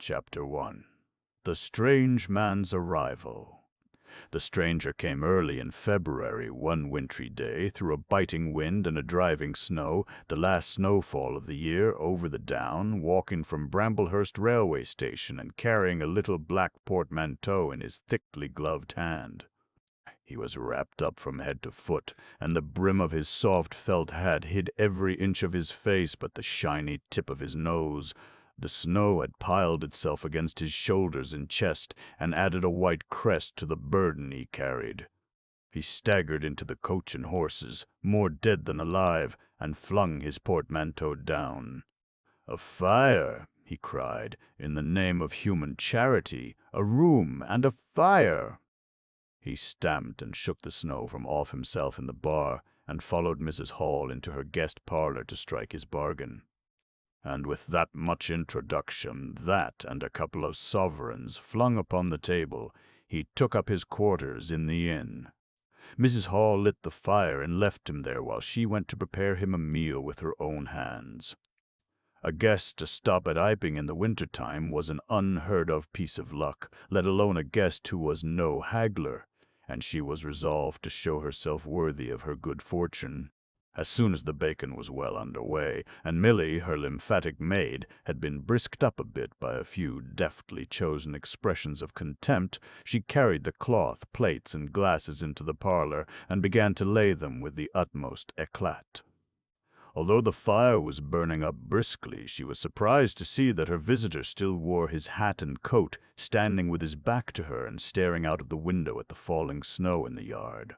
Chapter 1. The Strange Man's Arrival. The stranger came early in February, one wintry day, through a biting wind and a driving snow, the last snowfall of the year, over the down, walking from Bramblehurst railway station and carrying a little black portmanteau in his thickly gloved hand. He was wrapped up from head to foot, and the brim of his soft felt hat hid every inch of his face but the shiny tip of his nose. The snow had piled itself against his shoulders and chest, and added a white crest to the burden he carried. He staggered into the coach and horses, more dead than alive, and flung his portmanteau down. "A fire!" he cried, "in the name of human charity, a room and a fire!" He stamped and shook the snow from off himself in the bar, and followed Mrs. Hall into her guest parlor to strike his bargain. And with that much introduction, that and a couple of sovereigns flung upon the table, he took up his quarters in the inn. Mrs. Hall lit the fire and left him there while she went to prepare him a meal with her own hands. A guest to stop at Iping in the winter-time was an unheard-of piece of luck, let alone a guest who was no haggler, and she was resolved to show herself worthy of her good fortune. As soon as the bacon was well under way, and Milly, her lymphatic maid, had been brisked up a bit by a few deftly chosen expressions of contempt, she carried the cloth, plates, and glasses into the parlor, and began to lay them with the utmost éclat. Although the fire was burning up briskly, she was surprised to see that her visitor still wore his hat and coat, standing with his back to her and staring out of the window at the falling snow in the yard.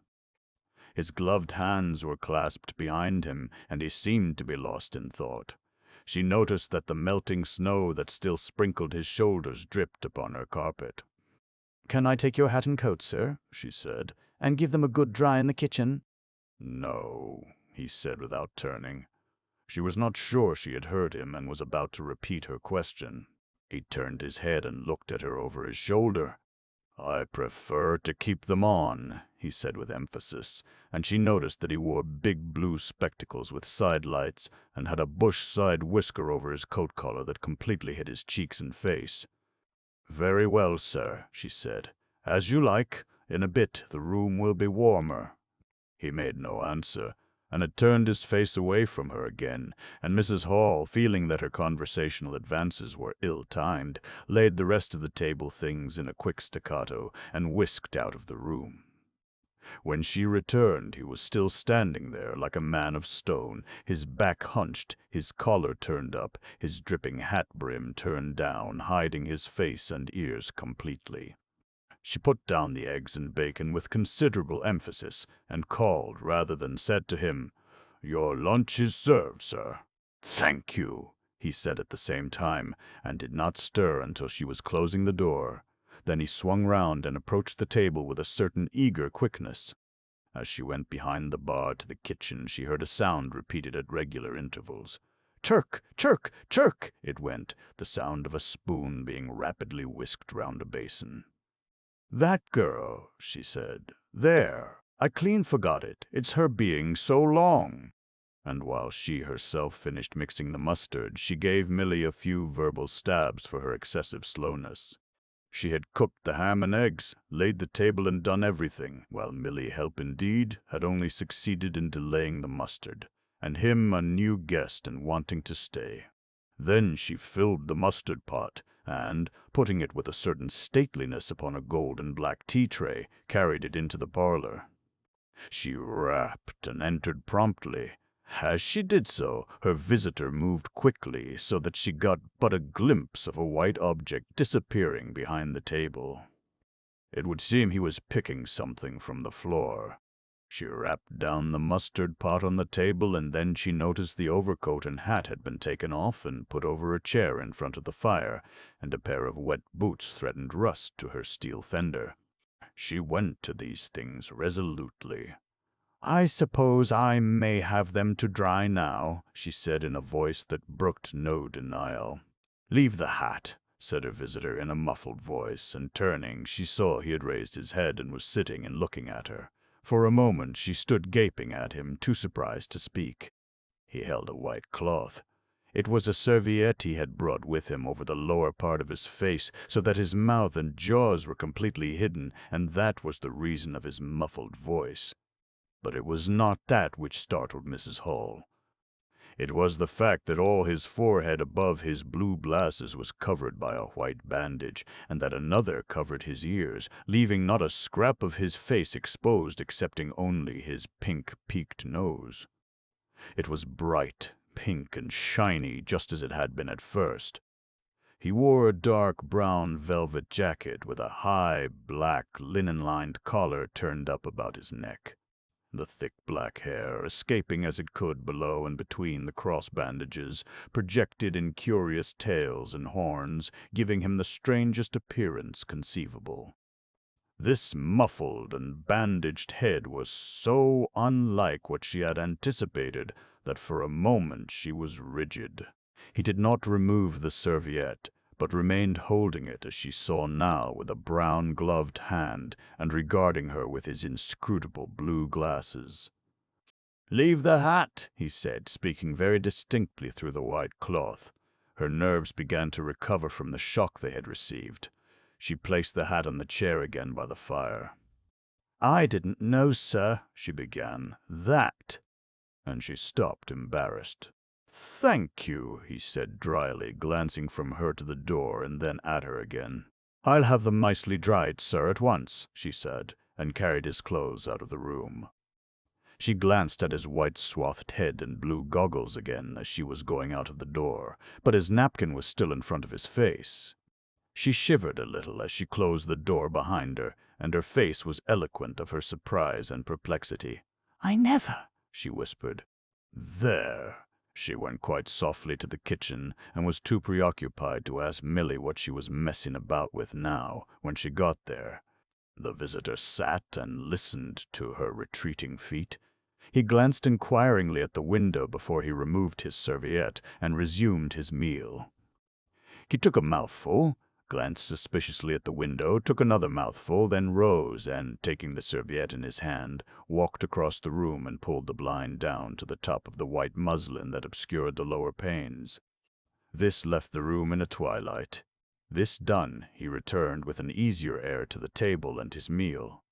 His gloved hands were clasped behind him, and he seemed to be lost in thought. She noticed that the melting snow that still sprinkled his shoulders dripped upon her carpet. "Can I take your hat and coat, sir?" she said, "and give them a good dry in the kitchen?" "No," he said without turning. She was not sure she had heard him and was about to repeat her question. He turned his head and looked at her over his shoulder. "I prefer to keep them on," he said with emphasis, and she noticed that he wore big blue spectacles with side lights and had a bush-side whisker over his coat collar that completely hid his cheeks and face. "Very well, sir," she said. "As you like. In a bit the room will be warmer." He made no answer, and had turned his face away from her again, and Mrs. Hall, feeling that her conversational advances were ill-timed, laid the rest of the table things in a quick staccato and whisked out of the room. When she returned, he was still standing there like a man of stone, his back hunched, his collar turned up, his dripping hat brim turned down, hiding his face and ears completely. She put down the eggs and bacon with considerable emphasis, and called rather than said to him, "Your lunch is served, sir." "Thank you," he said at the same time, and did not stir until she was closing the door. Then he swung round and approached the table with a certain eager quickness. As she went behind the bar to the kitchen, she heard a sound repeated at regular intervals. "Chirk, chirk, chirk," it went, the sound of a spoon being rapidly whisked round a basin. "That girl," she said. "There. I clean forgot it. It's her being so long." And while she herself finished mixing the mustard, she gave Milly a few verbal stabs for her excessive slowness. She had cooked the ham and eggs, laid the table and done everything, while Milly, help indeed, had only succeeded in delaying the mustard, and him a new guest and wanting to stay. Then she filled the mustard pot, and, putting it with a certain stateliness upon a gold and black tea-tray, carried it into the parlor. She rapped and entered promptly. As she did so, her visitor moved quickly so that she got but a glimpse of a white object disappearing behind the table. It would seem he was picking something from the floor. She rapped down the mustard pot on the table, and then she noticed the overcoat and hat had been taken off and put over a chair in front of the fire, and a pair of wet boots threatened rust to her steel fender. She went to these things resolutely. "I suppose I may have them to dry now," she said in a voice that brooked no denial. "Leave the hat," said her visitor in a muffled voice, and turning, she saw he had raised his head and was sitting and looking at her. For a moment she stood gaping at him, too surprised to speak. He held a white cloth. It was a serviette he had brought with him over the lower part of his face, so that his mouth and jaws were completely hidden, and that was the reason of his muffled voice. But it was not that which startled Mrs. Hall. It was the fact that all his forehead above his blue glasses was covered by a white bandage, and that another covered his ears, leaving not a scrap of his face exposed excepting only his pink, peaked nose. It was bright, pink, and shiny, just as it had been at first. He wore a dark brown velvet jacket with a high, black, linen-lined collar turned up about his neck. The thick black hair, escaping as it could below and between the cross bandages, projected in curious tails and horns, giving him the strangest appearance conceivable. This muffled and bandaged head was so unlike what she had anticipated that for a moment she was rigid. He did not remove the serviette, but remained holding it as she saw now with a brown gloved hand and regarding her with his inscrutable blue glasses. "Leave the hat," he said, speaking very distinctly through the white cloth. Her nerves began to recover from the shock they had received. She placed the hat on the chair again by the fire. "I didn't know, sir," she began, "that—" and she stopped, embarrassed. "Thank you," he said dryly, glancing from her to the door and then at her again. "I'll have them nicely dried, sir, at once," she said, and carried his clothes out of the room. She glanced at his white-swathed head and blue goggles again as she was going out of the door, but his napkin was still in front of his face. She shivered a little as she closed the door behind her, and her face was eloquent of her surprise and perplexity. "I never," she whispered. "There." She went quite softly to the kitchen and was too preoccupied to ask Milly what she was messing about with now when she got there. The visitor sat and listened to her retreating feet. He glanced inquiringly at the window before he removed his serviette and resumed his meal. He took a mouthful, glanced suspiciously at the window, took another mouthful, then rose and, taking the serviette in his hand, walked across the room and pulled the blind down to the top of the white muslin that obscured the lower panes. This left the room in a twilight. This done, he returned with an easier air to the table and his meal.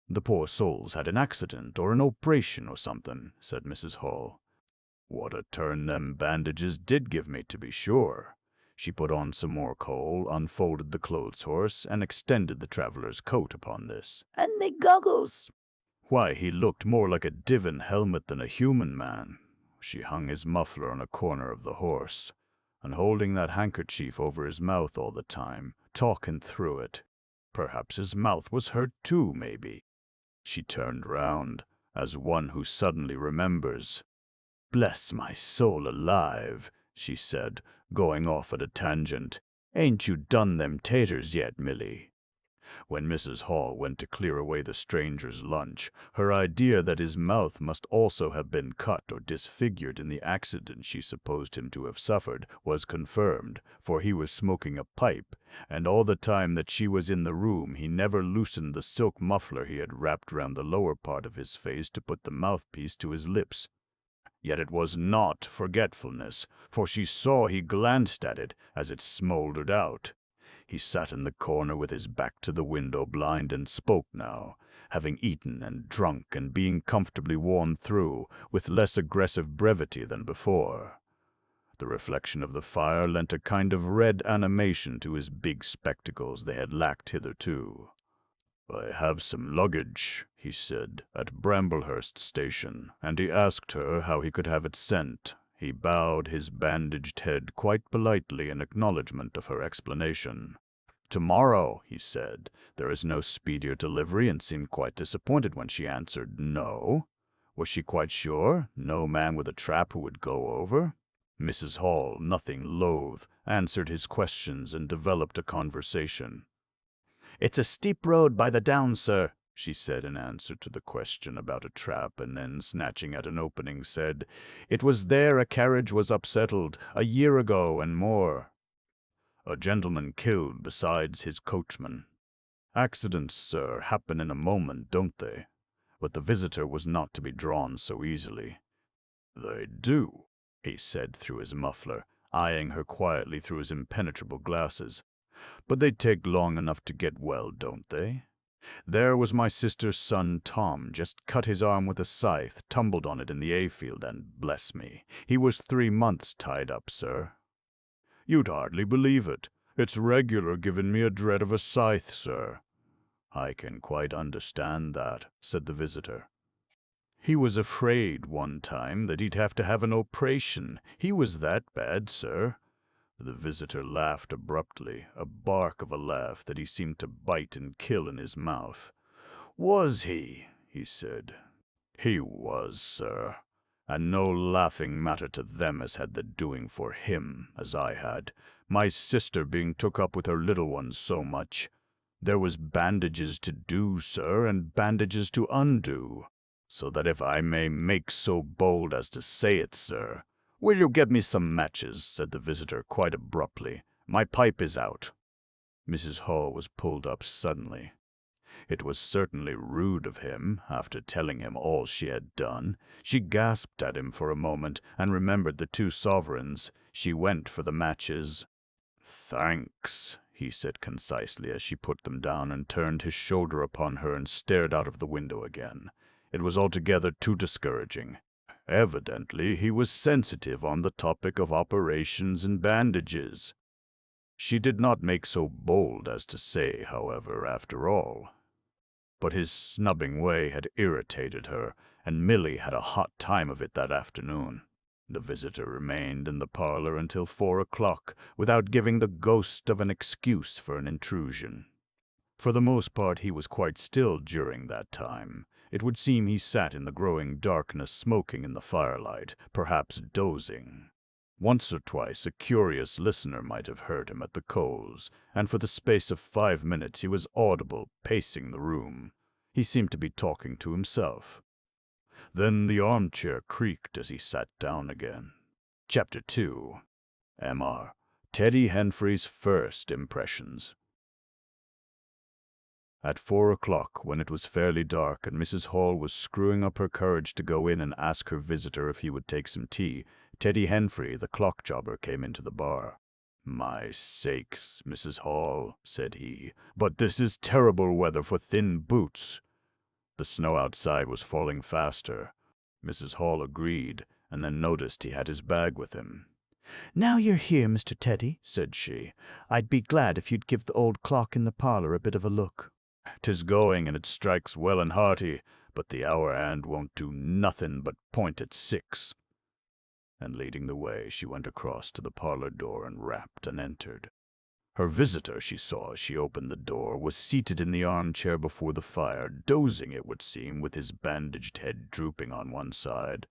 "The poor soul's had an accident or an operation or something," said Mrs. Hall. "What a turn them bandages did give me, to be sure." She put on some more coal, unfolded the clothes horse, and extended the traveler's coat upon this. "And the goggles." Why, he looked more like a divin helmet than a human man. She hung his muffler on a corner of the horse, and holding that handkerchief over his mouth all the time, talking through it. Perhaps his mouth was hurt too, maybe. She turned round, as one who suddenly remembers. "Bless my soul alive," she said, going off at a tangent. "Ain't you done them taters yet, Milly?" When Mrs. Hall went to clear away the stranger's lunch, her idea that his mouth must also have been cut or disfigured in the accident she supposed him to have suffered was confirmed, for he was smoking a pipe, and all the time that she was in the room he never loosened the silk muffler he had wrapped round the lower part of his face to put the mouthpiece to his lips. Yet it was not forgetfulness, for she saw he glanced at it as it smoldered out. He sat in the corner with his back to the window blind and spoke now, having eaten and drunk and being comfortably worn through, with less aggressive brevity than before. The reflection of the fire lent a kind of red animation to his big spectacles they had lacked hitherto. "I have some luggage," he said, "at Bramblehurst station," and he asked her how he could have it sent. He bowed his bandaged head quite politely in acknowledgment of her explanation. "Tomorrow," he said. "There is no speedier delivery," and seemed quite disappointed when she answered no. Was she quite sure? No man with a trap who would go over? Mrs. Hall, nothing loath, answered his questions and developed a conversation. "It's a steep road by the Downs, sir," she said in answer to the question about a trap, and then, snatching at an opening, said, "It was there a carriage was upsettled, a year ago and more. A gentleman killed besides his coachman. Accidents, sir, happen in a moment, don't they? But the visitor was not to be drawn so easily." "They do," he said through his muffler, eyeing her quietly through his impenetrable glasses. "But they take long enough to get well, don't they? There was my sister's son Tom, just cut his arm with a scythe, tumbled on it in the hayfield, and, bless me, he was 3 months tied up, sir. You'd hardly believe it. It's regular giving me a dread of a scythe, sir." "I can quite understand that," said the visitor. "He was afraid one time that he'd have to have an operation. He was that bad, sir." The visitor laughed abruptly, a bark of a laugh that he seemed to bite and kill in his mouth. "Was he?" he said. "He was, sir. And no laughing matter to them as had the doing for him, as I had, my sister being took up with her little ones so much. There was bandages to do, sir, and bandages to undo. So that if I may make so bold as to say it, sir—" "Will you get me some matches?" said the visitor quite abruptly. "My pipe is out." Mrs. Hall was pulled up suddenly. It was certainly rude of him, after telling him all she had done. She gasped at him for a moment, and remembered the 2 sovereigns. She went for the matches. "Thanks," he said concisely as she put them down and turned his shoulder upon her and stared out of the window again. It was altogether too discouraging. Evidently he was sensitive on the topic of operations and bandages. She did not make so bold as to say, however, after all. But his snubbing way had irritated her, and Milly had a hot time of it that afternoon. The visitor remained in the parlor until 4 o'clock, without giving the ghost of an excuse for an intrusion. For the most part he was quite still during that time. It would seem he sat in the growing darkness smoking in the firelight, perhaps dozing. Once or twice a curious listener might have heard him at the coals, and for the space of 5 minutes he was audible pacing the room. He seemed to be talking to himself. Then the armchair creaked as he sat down again. Chapter 2. M.R. Teddy Henfrey's First Impressions. At 4 o'clock, when it was fairly dark and Mrs. Hall was screwing up her courage to go in and ask her visitor if he would take some tea, Teddy Henfrey, the clock jobber, came into the bar. "My sakes, Mrs. Hall," said he, "but this is terrible weather for thin boots." The snow outside was falling faster. Mrs. Hall agreed, and then noticed he had his bag with him. "Now you're here, Mr. Teddy," said she, "I'd be glad if you'd give the old clock in the parlor a bit of a look." "'Tis going, and it strikes well and hearty, but the hour hand won't do nothing but point at 6. And leading the way, she went across to the parlor door and rapped and entered. Her visitor, she saw as she opened the door, was seated in the armchair before the fire, dozing, it would seem, with his bandaged head drooping on one side.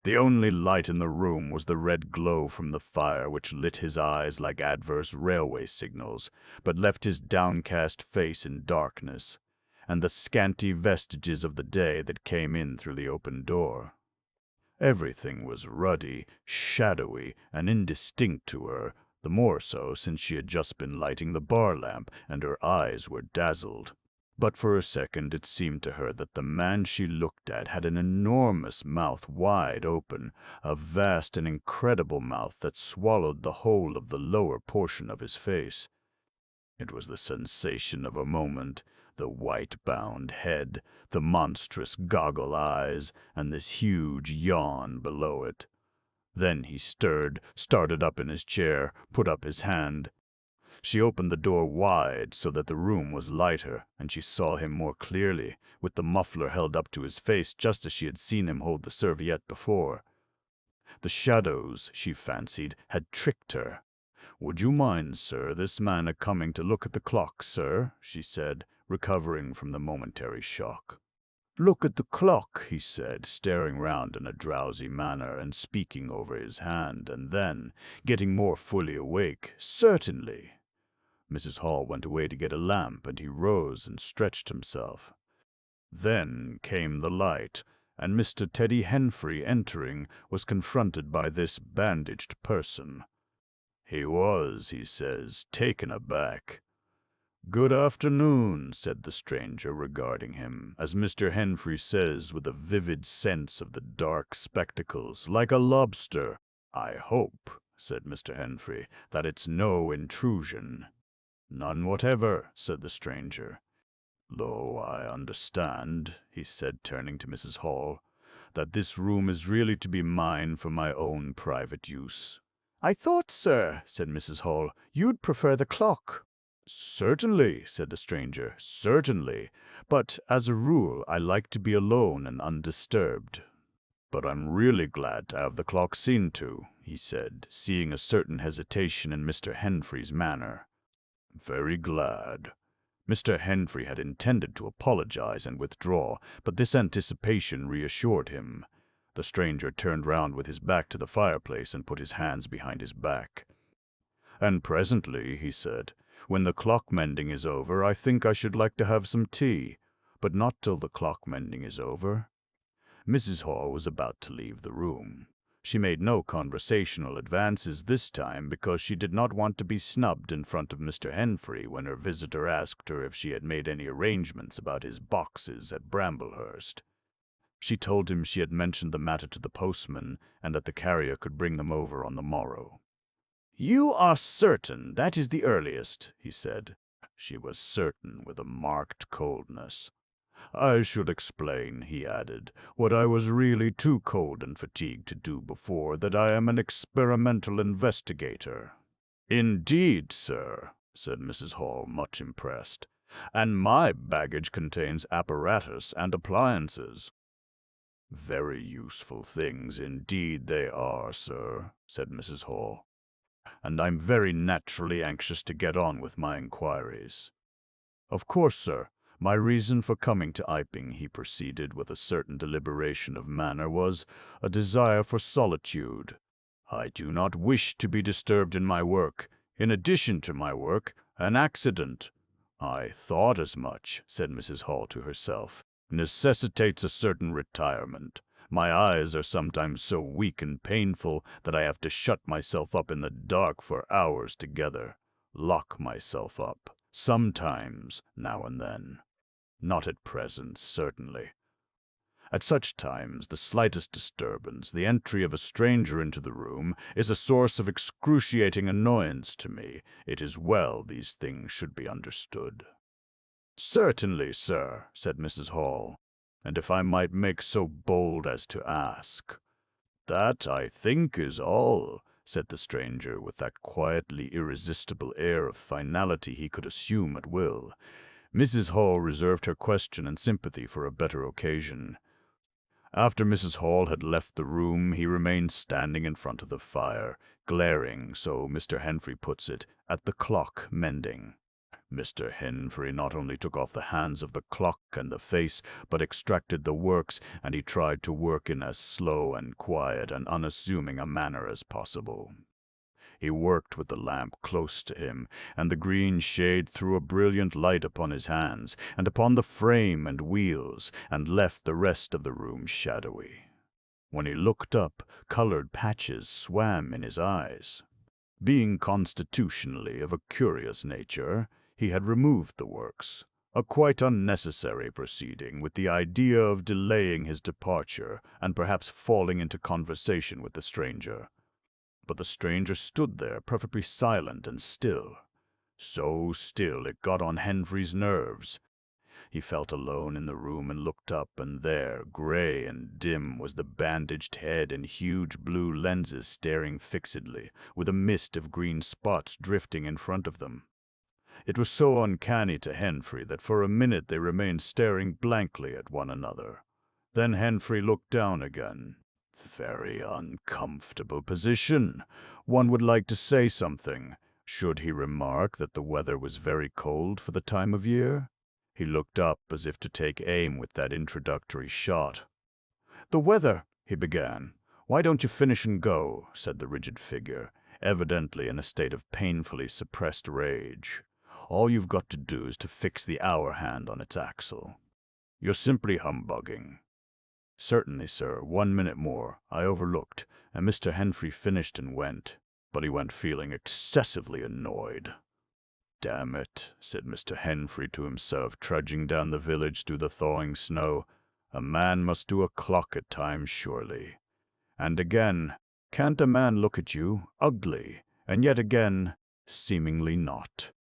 The only light in the room was the red glow from the fire, which lit his eyes like adverse railway signals, but left his downcast face in darkness, and the scanty vestiges of the day that came in through the open door. Everything was ruddy, shadowy, and indistinct to her, the more so since she had just been lighting the bar lamp, and her eyes were dazzled. But for a second it seemed to her that the man she looked at had an enormous mouth wide open, a vast and incredible mouth that swallowed the whole of the lower portion of his face. It was the sensation of a moment, the white-bound head, the monstrous goggle eyes, and this huge yawn below it. Then he stirred, started up in his chair, put up his hand. She opened the door wide so that the room was lighter, and she saw him more clearly, with the muffler held up to his face just as she had seen him hold the serviette before. The shadows, she fancied, had tricked her. "Would you mind, sir, this man a-coming to look at the clock, sir?" she said, recovering from the momentary shock. "Look at the clock," he said, staring round in a drowsy manner and speaking over his hand, and then, getting more fully awake, "Certainly." Mrs. Hall went away to get a lamp, and he rose and stretched himself. Then came the light, and Mr. Teddy Henfrey, entering, was confronted by this bandaged person. He was, he says, taken aback. "Good afternoon," said the stranger, regarding him, as Mr. Henfrey says, with a vivid sense of the dark spectacles, like a lobster. "I hope," said Mr. Henfrey, "that it's no intrusion." "None whatever," said the stranger. "Though I understand," he said, turning to Mrs. Hall, "that this room is really to be mine for my own private use." "I thought, sir," said Mrs. Hall, "you'd prefer the clock." "Certainly," said the stranger, "certainly. But as a rule, I like to be alone and undisturbed. But I'm really glad to have the clock seen to," he said, seeing a certain hesitation in Mr. Henfrey's manner. "Very glad." Mr. Henfrey had intended to apologize and withdraw, but this anticipation reassured him. The stranger turned round with his back to the fireplace and put his hands behind his back. "And presently," he said, "when the clock mending is over, I think I should like to have some tea, but not till the clock mending is over." Mrs. Hall was about to leave the room. She made no conversational advances this time because she did not want to be snubbed in front of Mr. Henfrey when her visitor asked her if she had made any arrangements about his boxes at Bramblehurst. She told him she had mentioned the matter to the postman and that the carrier could bring them over on the morrow. "You are certain that is the earliest?" he said. She was certain with a marked coldness. "I should explain," he added, "what I was really too cold and fatigued to do before, that I am an experimental investigator." "Indeed, sir," said Mrs. Hall, much impressed, "and my baggage contains apparatus and appliances." "Very useful things indeed they are, sir," said Mrs. Hall, "and I'm very naturally anxious to get on with my inquiries. Of course, sir, my reason for coming to Iping," he proceeded with a certain deliberation of manner, "was a desire for solitude. I do not wish to be disturbed in my work. In addition to my work, an accident—" "I thought as much," said Mrs. Hall to herself, "necessitates a certain retirement. My eyes are sometimes so weak and painful that I have to shut myself up in the dark for hours together. Lock myself up. Sometimes, now and then. Not at present, certainly. At such times, the slightest disturbance, the entry of a stranger into the room, is a source of excruciating annoyance to me. It is well these things should be understood." "Certainly, sir," said Mrs. Hall, "and if I might make so bold as to ask—" "That, I think, is all," said the stranger, with that quietly irresistible air of finality he could assume at will. Mrs. Hall reserved her question and sympathy for a better occasion. After Mrs. Hall had left the room, he remained standing in front of the fire, glaring, so Mr. Henfrey puts it, at the clock mending. Mr. Henfrey not only took off the hands of the clock and the face, but extracted the works, and he tried to work in as slow and quiet and unassuming a manner as possible. He worked with the lamp close to him, and the green shade threw a brilliant light upon his hands, and upon the frame and wheels, and left the rest of the room shadowy. When he looked up, colored patches swam in his eyes. Being constitutionally of a curious nature, he had removed the works, a quite unnecessary proceeding, with the idea of delaying his departure and perhaps falling into conversation with the stranger. But the stranger stood there perfectly silent and still. So still it got on Henfrey's nerves. He felt alone in the room and looked up, and there, gray and dim, was the bandaged head and huge blue lenses staring fixedly, with a mist of green spots drifting in front of them. It was so uncanny to Henfrey that for a minute they remained staring blankly at one another. Then Henfrey looked down again. Very uncomfortable position. One would like to say something. Should he remark that the weather was very cold for the time of year? He looked up as if to take aim with that introductory shot. "The weather," he began. "Why don't you finish and go?" said the rigid figure, evidently in a state of painfully suppressed rage. "All you've got to do is to fix the hour hand on its axle. You're simply humbugging." "Certainly, sir. 1 minute more. I overlooked," and Mr. Henfrey finished and went. But he went feeling excessively annoyed. "Damn it," said Mr. Henfrey to himself, trudging down the village through the thawing snow. "A man must do a clock at times, surely." And again, Can't a man look at you, ugly, and yet again, seemingly not?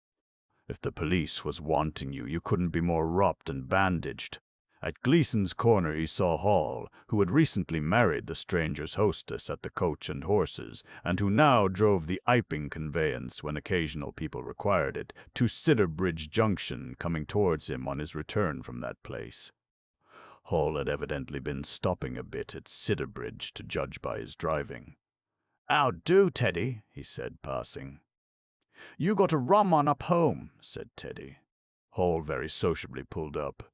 If the police was wanting you, you couldn't be more wrapped and bandaged. At Gleason's Corner he saw Hall, who had recently married the stranger's hostess at the Coach and Horses, and who now drove the Iping conveyance when occasional people required it, to Sidderbridge Junction, coming towards him on his return from that place. Hall had evidently been stopping a bit at Sidderbridge, to judge by his driving. "'Ow do, Teddy?" he said, passing. "You got a rum on up home," said Teddy. Hall very sociably pulled up.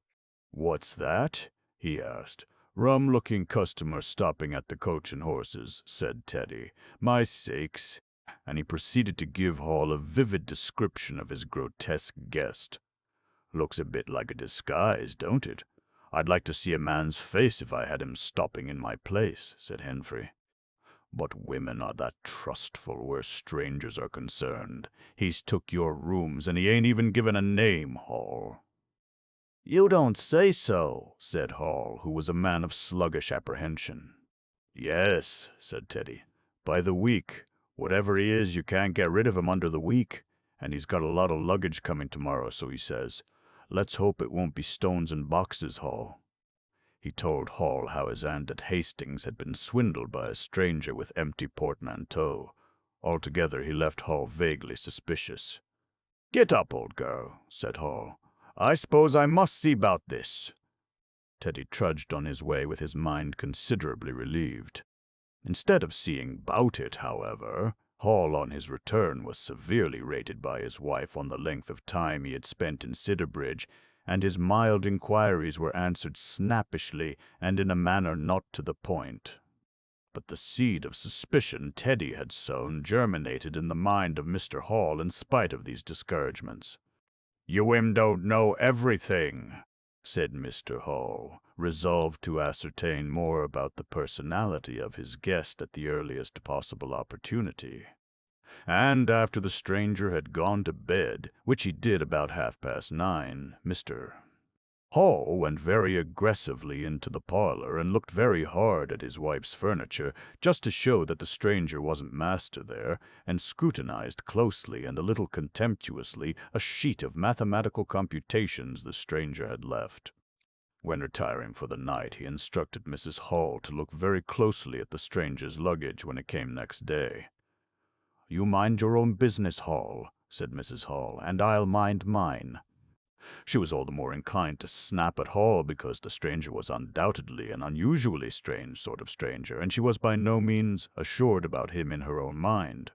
"What's that?" he asked. "Rum-looking customer stopping at the Coach and Horses," said Teddy. "My sakes." And he proceeded to give Hall a vivid description of his grotesque guest. "Looks a bit like a disguise, don't it? I'd like to see a man's face if I had him stopping in my place," said Henfrey. "But women are that trustful where strangers are concerned. He's took your rooms, and he ain't even given a name, Hall." "You don't say so," said Hall, who was a man of sluggish apprehension. "Yes," said Teddy. "By the week. Whatever he is, you can't get rid of him under the week. And he's got a lot of luggage coming tomorrow, so he says. Let's hope it won't be stones and boxes, Hall." He told Hall how his aunt at Hastings had been swindled by a stranger with empty portmanteaux. Altogether, he left Hall vaguely suspicious. "Get up, old girl," said Hall. "I suppose I must see about this." Teddy trudged on his way with his mind considerably relieved. Instead of seeing about it, however, Hall on his return was severely rated by his wife on the length of time he had spent in Sidderbridge, and his mild inquiries were answered snappishly and in a manner not to the point. But the seed of suspicion Teddy had sown germinated in the mind of Mr. Hall in spite of these discouragements. "You don't know everything," said Mr. Hall, resolved to ascertain more about the personality of his guest at the earliest possible opportunity. And after the stranger had gone to bed, which he did about 9:30, Mr. Hall went very aggressively into the parlor and looked very hard at his wife's furniture, just to show that the stranger wasn't master there, and scrutinized closely and a little contemptuously a sheet of mathematical computations the stranger had left. When retiring for the night, he instructed Mrs. Hall to look very closely at the stranger's luggage when it came next day. "You mind your own business, Hall," said Mrs. Hall, "and I'll mind mine." She was all the more inclined to snap at Hall because the stranger was undoubtedly an unusually strange sort of stranger, and she was by no means assured about him in her own mind.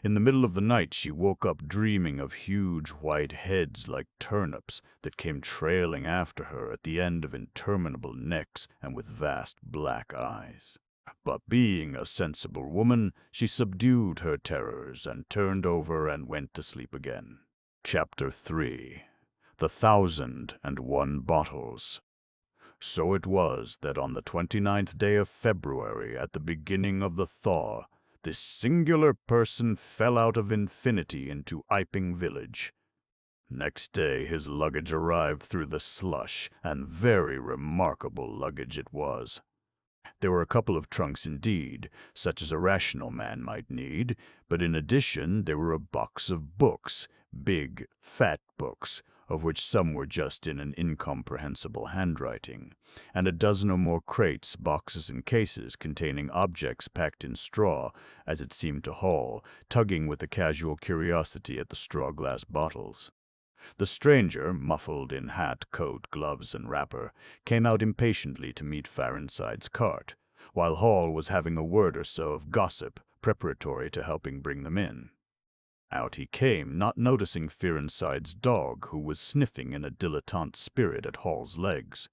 In the middle of the night she woke up dreaming of huge white heads like turnips that came trailing after her at the end of interminable necks and with vast black eyes. But being a sensible woman, she subdued her terrors and turned over and went to sleep again. Chapter 3. The 1,001 Bottles. So it was that on the 29th day of February, at the beginning of the thaw, this singular person fell out of infinity into Iping village. Next day his luggage arrived through the slush, and very remarkable luggage it was. There were a couple of trunks indeed, such as a rational man might need, but in addition there were a box of books, big, fat books, of which some were just in an incomprehensible handwriting, and a dozen or more crates, boxes, and cases containing objects packed in straw, as it seemed to Hall, tugging with a casual curiosity at the straw-glass bottles. The stranger, muffled in hat, coat, gloves, and wrapper, came out impatiently to meet Farenside's cart, while Hall was having a word or so of gossip preparatory to helping bring them in. Out he came, not noticing Farenside's dog, who was sniffing in a dilettante spirit at Hall's legs.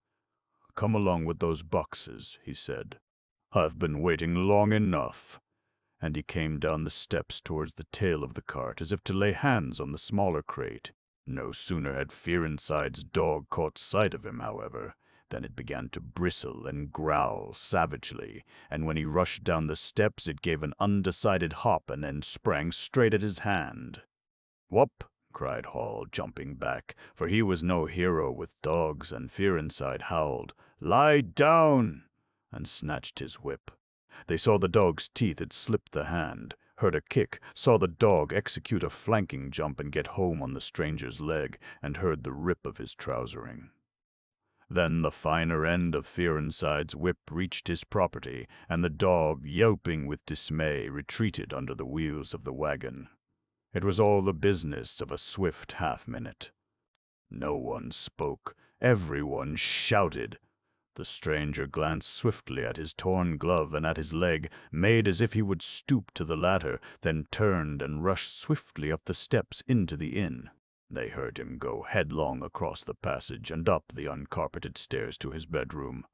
"Come along with those boxes," he said. "I've been waiting long enough." And he came down the steps towards the tail of the cart as if to lay hands on the smaller crate. No sooner had Farenside's dog caught sight of him, however, than it began to bristle and growl savagely, and when he rushed down the steps it gave an undecided hop and then sprang straight at his hand. "Whoop!" cried Hall, jumping back, for he was no hero with dogs, and Farenside howled, "Lie down!" and snatched his whip. They saw the dog's teeth had slipped the hand, heard a kick, saw the dog execute a flanking jump and get home on the stranger's leg, and heard the rip of his trousering. Then the finer end of Fearenside's whip reached his property, and the dog, yelping with dismay, retreated under the wheels of the wagon. It was all the business of a swift half-minute. No one spoke. Everyone shouted. The stranger glanced swiftly at his torn glove and at his leg, made as if he would stoop to the latter, then turned and rushed swiftly up the steps into the inn. They heard him go headlong across the passage and up the uncarpeted stairs to his bedroom.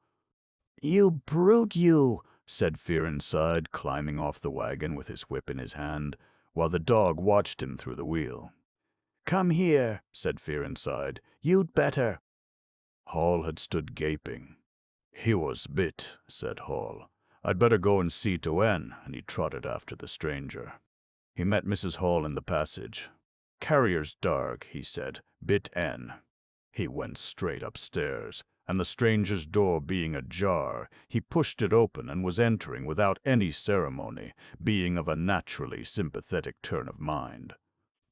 "You brute, you!" said Fearenside, climbing off the wagon with his whip in his hand, while the dog watched him through the wheel. "Come here," said Fearenside. "You'd better." Hall had stood gaping. "He was bit," said Hall. "I'd better go and see to Anne," and he trotted after the stranger. He met Mrs. Hall in the passage. "Carrier's darg," he said. "Bit Anne." He went straight upstairs, and the stranger's door being ajar, he pushed it open and was entering without any ceremony, being of a naturally sympathetic turn of mind.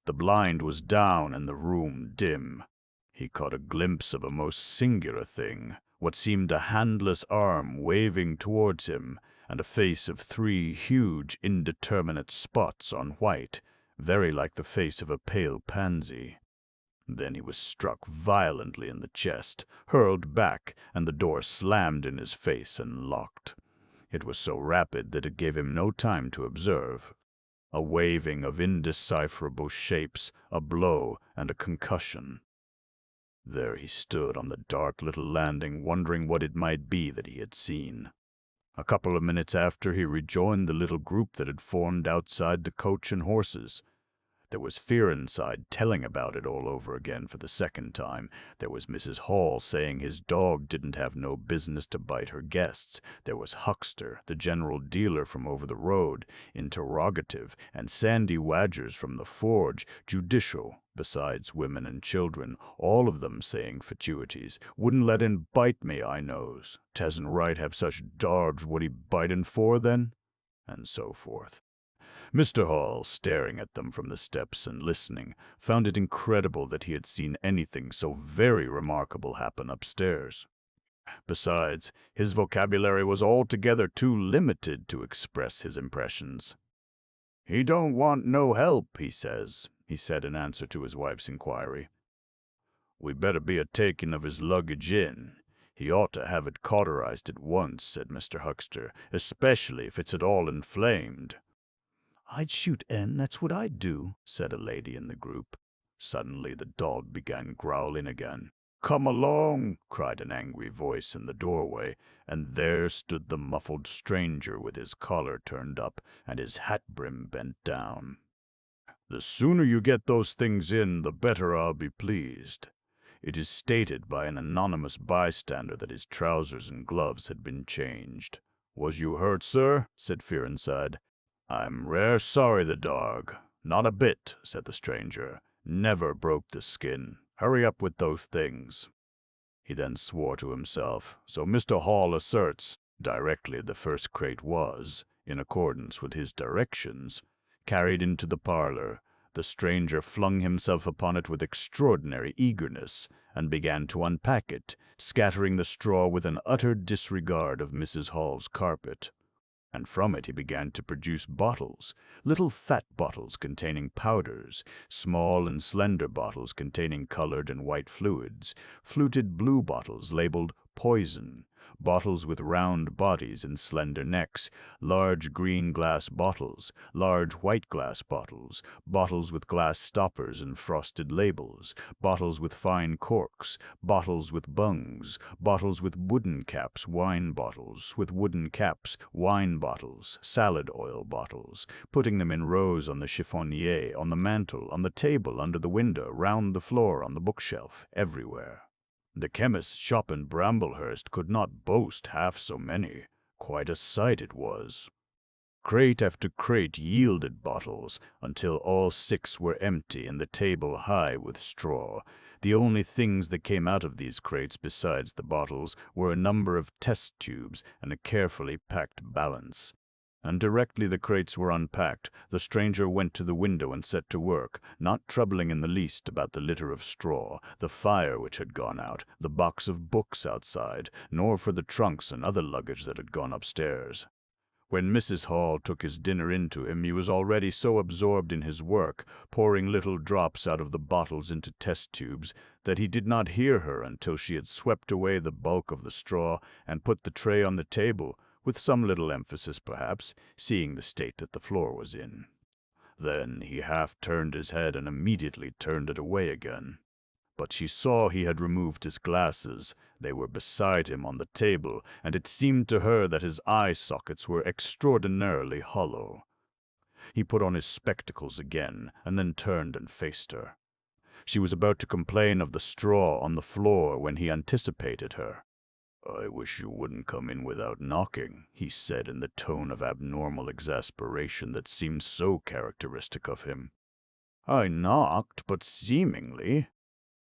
The blind was down and the room dim. He caught a glimpse of a most singular thing, what seemed a handless arm waving towards him, and a face of 3 huge indeterminate spots on white, very like the face of a pale pansy. Then he was struck violently in the chest, hurled back, and the door slammed in his face and locked. It was so rapid that it gave him no time to observe. A waving of indecipherable shapes, a blow, and a concussion. There he stood on the dark little landing, wondering what it might be that he had seen. A couple of minutes after, he rejoined the little group that had formed outside the coach and horses. There was Fearenside telling about it all over again for the second time. There was Mrs. Hall saying his dog didn't have no business to bite her guests. There was Huckster, the general dealer from over the road, interrogative, and Sandy Wadgers from the forge, judicial, besides women and children, all of them saying fatuities. "Wouldn't let in bite me, I knows. 'Tasn't right have such darbs, what he bitin' for, then?" And so forth. Mr. Hall, staring at them from the steps and listening, found it incredible that he had seen anything so very remarkable happen upstairs. Besides, his vocabulary was altogether too limited to express his impressions. "He don't want no help, he said in answer to his wife's inquiry. "We better be a-taking of his luggage in. He ought to have it cauterized at once," said Mr. Huckster, "especially if it's at all inflamed." "I'd shoot N, that's what I'd do," said a lady in the group. Suddenly the dog began growling again. "Come along," cried an angry voice in the doorway, and there stood the muffled stranger with his collar turned up and his hat brim bent down. "The sooner you get those things in, the better I'll be pleased. It is stated by an anonymous bystander that his trousers and gloves had been changed. Was you hurt, sir?" said Fearenside. "I'm rare sorry the dog." "Not a bit," said the stranger. "Never broke the skin. Hurry up with those things." He then swore to himself. So Mr. Hall asserts, directly the first crate was, in accordance with his directions, carried into the parlor, the stranger flung himself upon it with extraordinary eagerness, and began to unpack it, scattering the straw with an utter disregard of Mrs. Hall's carpet. And from it he began to produce bottles, little fat bottles containing powders, small and slender bottles containing colored and white fluids, fluted blue bottles labeled poison, bottles with round bodies and slender necks, large green glass bottles, large white glass bottles, bottles with glass stoppers and frosted labels, bottles with fine corks, bottles with bungs, bottles with wooden caps, wine bottles, with wooden caps, wine bottles, salad oil bottles, putting them in rows on the chiffonier, on the mantel, on the table, under the window, round the floor, on the bookshelf, everywhere. The chemist's shop in Bramblehurst could not boast half so many. Quite a sight it was. Crate after crate yielded bottles, until all 6 were empty and the table high with straw. The only things that came out of these crates besides the bottles were a number of test tubes and a carefully packed balance. And directly the crates were unpacked, the stranger went to the window and set to work, not troubling in the least about the litter of straw, the fire which had gone out, the box of books outside, nor for the trunks and other luggage that had gone upstairs. When Mrs. Hall took his dinner in to him, he was already so absorbed in his work, pouring little drops out of the bottles into test tubes, that he did not hear her until she had swept away the bulk of the straw and put the tray on the table, with some little emphasis perhaps, seeing the state that the floor was in. Then he half turned his head and immediately turned it away again. But she saw he had removed his glasses. They were beside him on the table, and it seemed to her that his eye sockets were extraordinarily hollow. He put on his spectacles again, and then turned and faced her. She was about to complain of the straw on the floor when he anticipated her. "I wish you wouldn't come in without knocking," he said in the tone of abnormal exasperation that seemed so characteristic of him. "I knocked, but seemingly."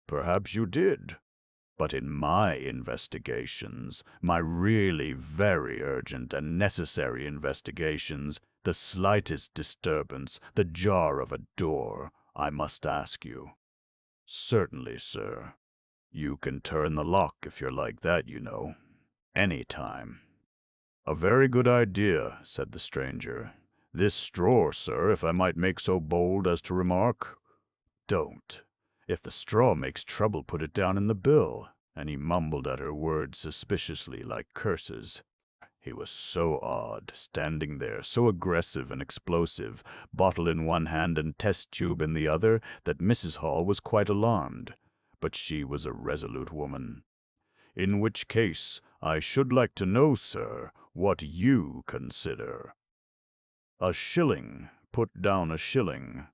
"Perhaps you did. But in my investigations, my really very urgent and necessary investigations, the slightest disturbance, the jar of a door, I must ask you." "Certainly, sir. You can turn the lock if you're like that, you know. Any time." "A very good idea," said the stranger. "This straw, sir, if I might make so bold as to remark." "Don't. If the straw makes trouble, put it down in the bill." And he mumbled at her words suspiciously like curses. He was so odd, standing there, so aggressive and explosive, bottle in one hand and test tube in the other, that Mrs. Hall was quite alarmed. But she was a resolute woman. "In which case, I should like to know, sir, what you consider." "A shilling. Put down a shilling."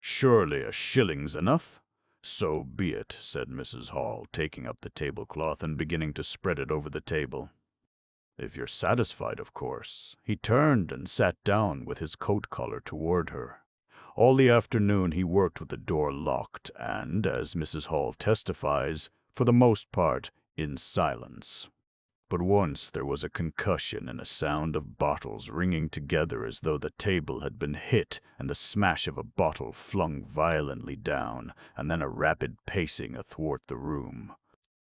"Surely a shilling's enough?" "So be it," said Mrs. Hall, taking up the tablecloth and beginning to spread it over the table. "If you're satisfied, of course." He turned and sat down with his coat collar toward her. All the afternoon he worked with the door locked and, as Mrs. Hall testifies, for the most part, in silence. But once there was a concussion and a sound of bottles ringing together as though the table had been hit, and the smash of a bottle flung violently down, and then a rapid pacing athwart the room.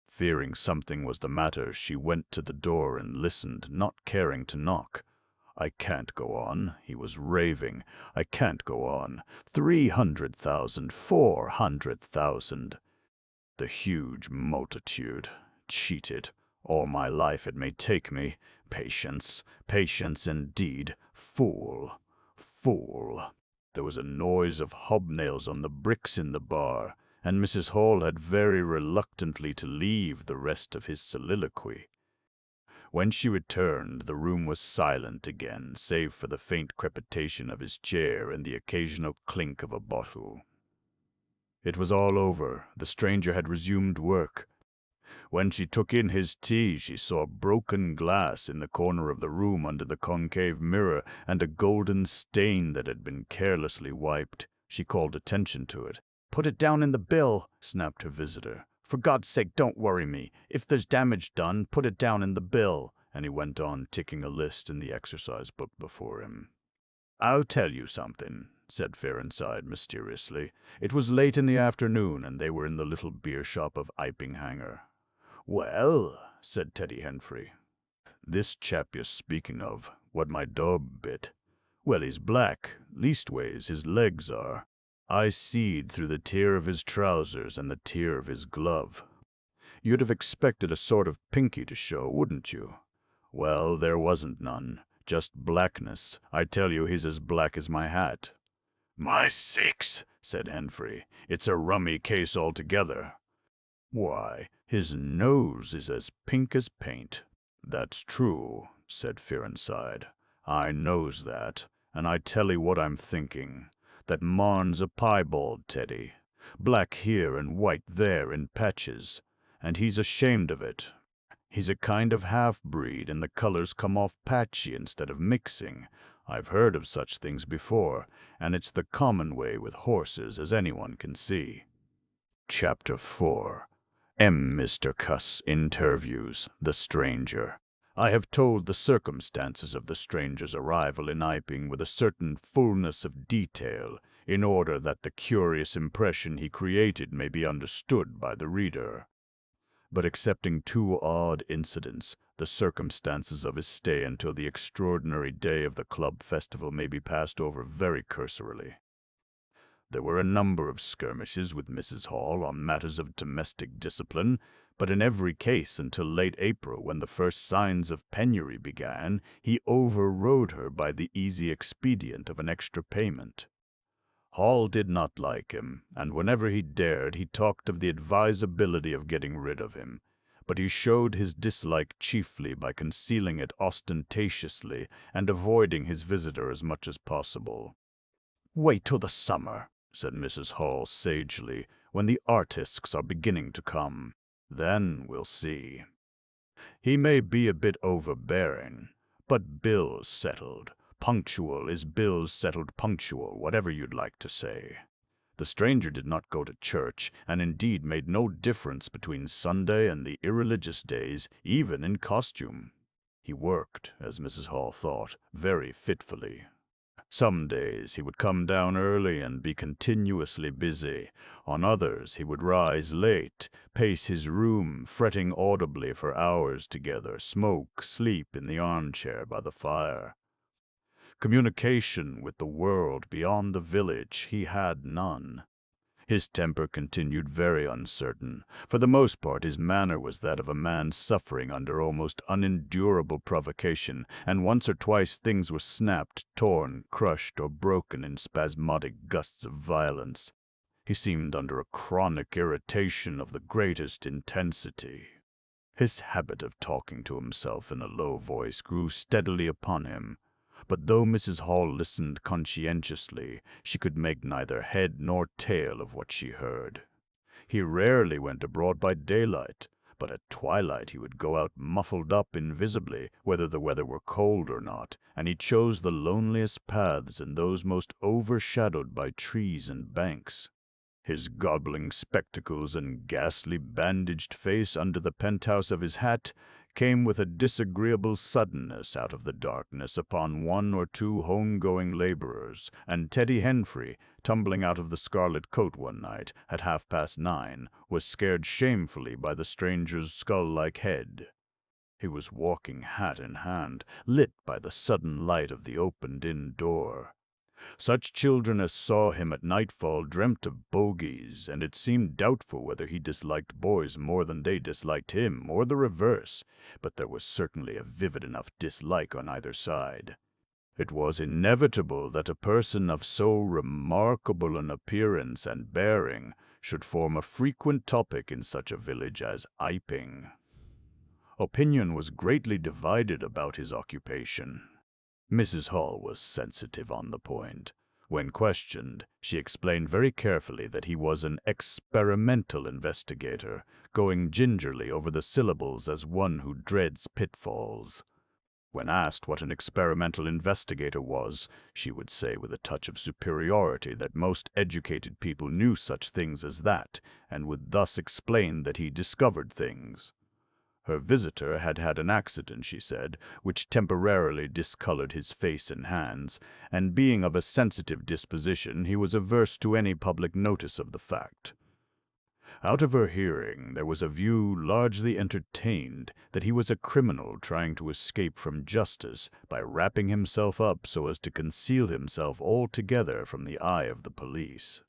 Fearing something was the matter, she went to the door and listened, not caring to knock. "I can't go on," he was raving. "I can't go on. 300,000, 400,000. The huge multitude. Cheated. All my life it may take me. Patience, patience indeed. Fool, fool." There was a noise of hobnails on the bricks in the bar, and Mrs. Hall had very reluctantly to leave the rest of his soliloquy. When she returned, the room was silent again, save for the faint crepitation of his chair and the occasional clink of a bottle. It was all over. The stranger had resumed work. When she took in his tea, she saw broken glass in the corner of the room under the concave mirror, and a golden stain that had been carelessly wiped. She called attention to it. "Put it down in the bill," snapped her visitor. "For God's sake, don't worry me. If there's damage done, put it down in the bill." And he went on, ticking a list in the exercise book before him. "I'll tell you something," said Fearenside mysteriously. It was late in the afternoon, and they were in the little beer shop of Ipinghanger. "Well," said Teddy Henfrey, "this chap you're speaking of, what my dog bit, well, he's black, leastways his legs are. I seed through the tear of his trousers and the tear of his glove. You'd have expected a sort of pinky to show, wouldn't you? Well, there wasn't none, just blackness. I tell you, he's as black as my hat." "My sakes," said Henfrey, "it's a rummy case altogether." "Why, his nose is as pink as paint." "That's true," said Fearenside. "I knows that, and I tell 'ee what I'm thinking. That marn's a piebald, Teddy. Black here and white there in patches, and he's ashamed of it. He's a kind of half-breed, and the colors come off patchy instead of mixing. I've heard of such things before, and it's the common way with horses, as anyone can see. Chapter 4. Mr. Cuss interviews the stranger. I have told the circumstances of the stranger's arrival in Iping with a certain fullness of detail, in order that the curious impression he created may be understood by the reader. But excepting two odd incidents, the circumstances of his stay until the extraordinary day of the club festival may be passed over very cursorily. There were a number of skirmishes with Mrs. Hall on matters of domestic discipline, but in every case until late April, when the first signs of penury began, he overrode her by the easy expedient of an extra payment. Hall did not like him, and whenever he dared, he talked of the advisability of getting rid of him. But he showed his dislike chiefly by concealing it ostentatiously and avoiding his visitor as much as possible. "Wait till the summer," said Mrs. Hall sagely, "when the artists are beginning to come. Then we'll see. He may be a bit overbearing, but bills settled. Punctual is bills settled punctual, whatever you'd like to say." The stranger did not go to church, and indeed made no difference between Sunday and the irreligious days, even in costume. He worked, as Mrs. Hall thought, very fitfully. Some days he would come down early and be continuously busy. On others he would rise late, pace his room, fretting audibly for hours together, smoke, sleep in the armchair by the fire. Communication with the world beyond the village he had none. His temper continued very uncertain. For the most part his manner was that of a man suffering under almost unendurable provocation, and once or twice things were snapped, torn, crushed, or broken in spasmodic gusts of violence. He seemed under a chronic irritation of the greatest intensity. His habit of talking to himself in a low voice grew steadily upon him. But though Mrs. Hall listened conscientiously, she could make neither head nor tail of what she heard. He rarely went abroad by daylight, but at twilight he would go out muffled up invisibly, whether the weather were cold or not, and he chose the loneliest paths and those most overshadowed by trees and banks. His gobbling spectacles and ghastly bandaged face under the penthouse of his hat came with a disagreeable suddenness out of the darkness upon one or two home-going laborers, and Teddy Henfrey, tumbling out of the scarlet coat one night at 9:30, was scared shamefully by the stranger's skull-like head. He was walking hat in hand, lit by the sudden light of the opened-in door. Such children as saw him at nightfall dreamt of bogies, and it seemed doubtful whether he disliked boys more than they disliked him, or the reverse, but there was certainly a vivid enough dislike on either side. It was inevitable that a person of so remarkable an appearance and bearing should form a frequent topic in such a village as Iping. Opinion was greatly divided about his occupation. Mrs. Hall was sensitive on the point. When questioned, she explained very carefully that he was an experimental investigator, going gingerly over the syllables as one who dreads pitfalls. When asked what an experimental investigator was, she would say with a touch of superiority that most educated people knew such things as that, and would thus explain that he discovered things. Her visitor had had an accident, she said, which temporarily discolored his face and hands, and being of a sensitive disposition, he was averse to any public notice of the fact. Out of her hearing, there was a view largely entertained that he was a criminal trying to escape from justice by wrapping himself up so as to conceal himself altogether from the eye of the police.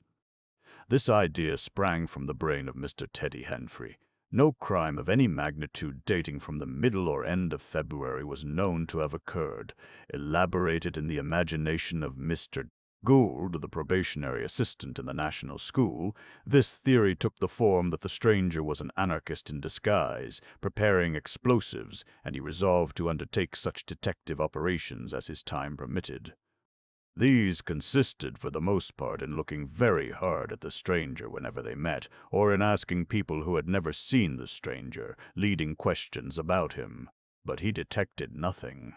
This idea sprang from the brain of Mr. Teddy Henfrey. No crime of any magnitude dating from the middle or end of February was known to have occurred. Elaborated in the imagination of Mr. Gould, the probationary assistant in the National School, this theory took the form that the stranger was an anarchist in disguise, preparing explosives, and he resolved to undertake such detective operations as his time permitted. These consisted for the most part in looking very hard at the stranger whenever they met, or in asking people who had never seen the stranger leading questions about him. But he detected nothing.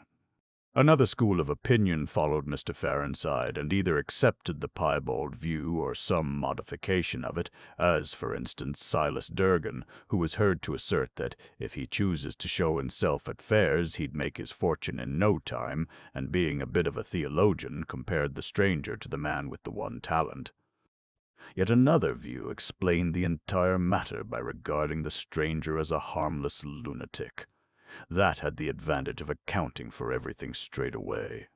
Another school of opinion followed Mr. Farnside and either accepted the piebald view or some modification of it, as, for instance, Silas Durgan, who was heard to assert that if he chooses to show himself at fairs he'd make his fortune in no time, and being a bit of a theologian compared the stranger to the man with the one talent. Yet another view explained the entire matter by regarding the stranger as a harmless lunatic. That had the advantage of accounting for everything straight away.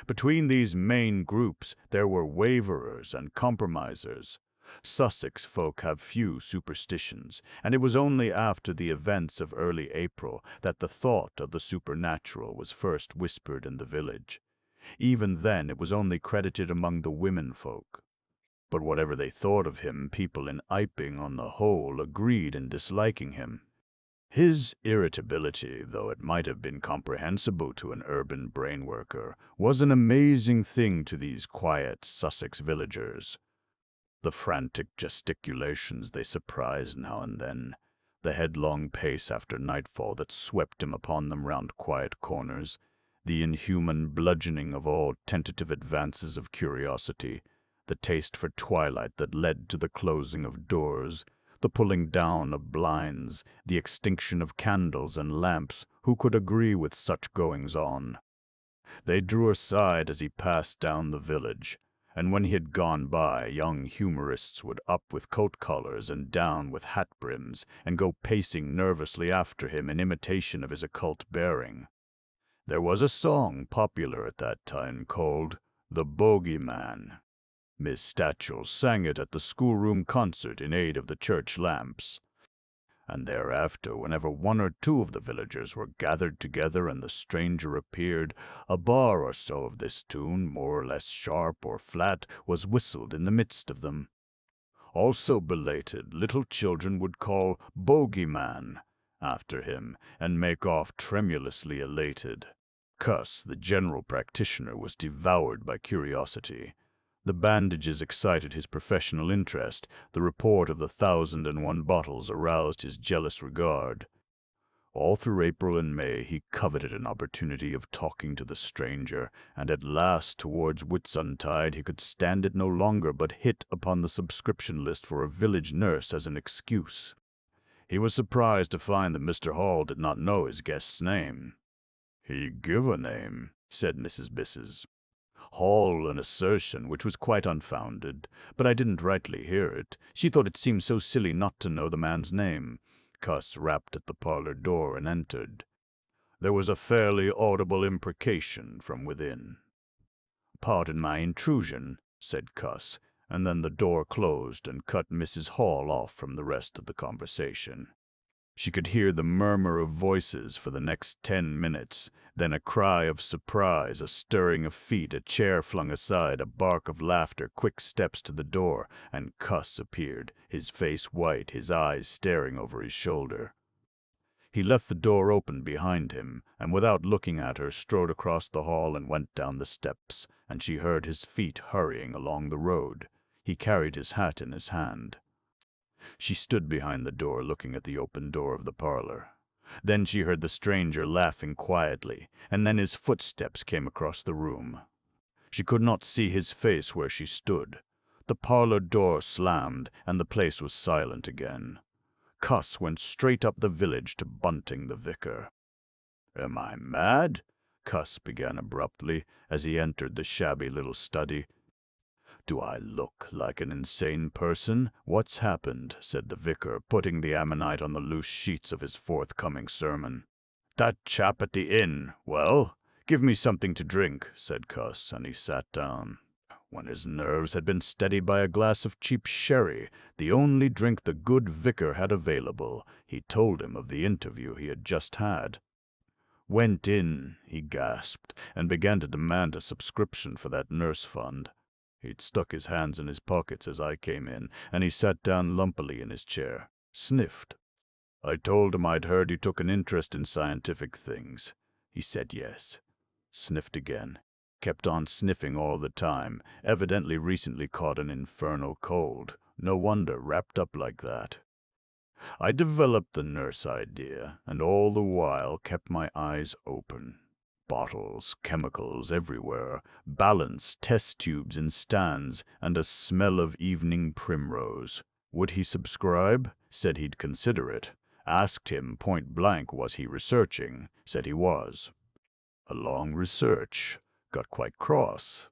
Between these main groups there were waverers and compromisers. Sussex folk have few superstitions, and it was only after the events of early April that the thought of the supernatural was first whispered in the village. Even then it was only credited among the women folk. But whatever they thought of him, people in Iping on the whole agreed in disliking him. His irritability, though it might have been comprehensible to an urban brain-worker, was an amazing thing to these quiet Sussex villagers. The frantic gesticulations they surprised now and then, the headlong pace after nightfall that swept him upon them round quiet corners, the inhuman bludgeoning of all tentative advances of curiosity, the taste for twilight that led to the closing of doors, the pulling down of blinds, the extinction of candles and lamps, who could agree with such goings-on? They drew aside as he passed down the village, and when he had gone by, young humorists would up with coat collars and down with hat brims, and go pacing nervously after him in imitation of his occult bearing. There was a song popular at that time called "The Bogeyman." Miss Stachel sang it at the schoolroom concert in aid of the church lamps. And thereafter, whenever one or two of the villagers were gathered together and the stranger appeared, a bar or so of this tune, more or less sharp or flat, was whistled in the midst of them. Also belated, little children would call "Bogeyman" after him, and make off tremulously elated. Cuss, the general practitioner, was devoured by curiosity. The bandages excited his professional interest, the report of the 1,001 bottles aroused his jealous regard. All through April and May he coveted an opportunity of talking to the stranger, and at last, towards Whitsuntide, he could stand it no longer, but hit upon the subscription list for a village nurse as an excuse. He was surprised to find that Mr. Hall did not know his guest's name. "He give a name," said Mrs. Bisses. Hall, an assertion which was quite unfounded, but I didn't rightly hear it. She thought it seemed so silly not to know the man's name. Cuss rapped at the parlor door and entered. There was a fairly audible imprecation from within. "Pardon my intrusion," said Cuss, and then the door closed and cut Mrs. Hall off from the rest of the conversation. She could hear the murmur of voices for the next 10 minutes, then a cry of surprise, a stirring of feet, a chair flung aside, a bark of laughter, quick steps to the door, and Cuss appeared, his face white, his eyes staring over his shoulder. He left the door open behind him, and without looking at her strode across the hall and went down the steps, and she heard his feet hurrying along the road. He carried his hat in his hand. She stood behind the door looking at the open door of the parlor. Then she heard the stranger laughing quietly, and then his footsteps came across the room. She could not see his face where she stood. The parlor door slammed, and the place was silent again. Cuss went straight up the village to Bunting the vicar. "Am I mad?" Cuss began abruptly, as he entered the shabby little study. "Do I look like an insane person? What's happened?" said the vicar, putting the ammonite on the loose sheets of his forthcoming sermon. "That chap at the inn. Well, give me something to drink," said Cuss, and he sat down. When his nerves had been steadied by a glass of cheap sherry, the only drink the good vicar had available, he told him of the interview he had just had. "Went in," he gasped, and began to demand a subscription for that nurse fund. He'd stuck his hands in his pockets as I came in, and he sat down lumpily in his chair, sniffed. I told him I'd heard he took an interest in scientific things. He said yes. Sniffed again. Kept on sniffing all the time, evidently recently caught an infernal cold. No wonder wrapped up like that. I developed the nurse idea, and all the while kept my eyes open. Bottles, chemicals everywhere, balance, test tubes in stands, and a smell of evening primrose. Would he subscribe? Said he'd consider it. Asked him point blank was he researching. Said he was. A long research. Got quite cross.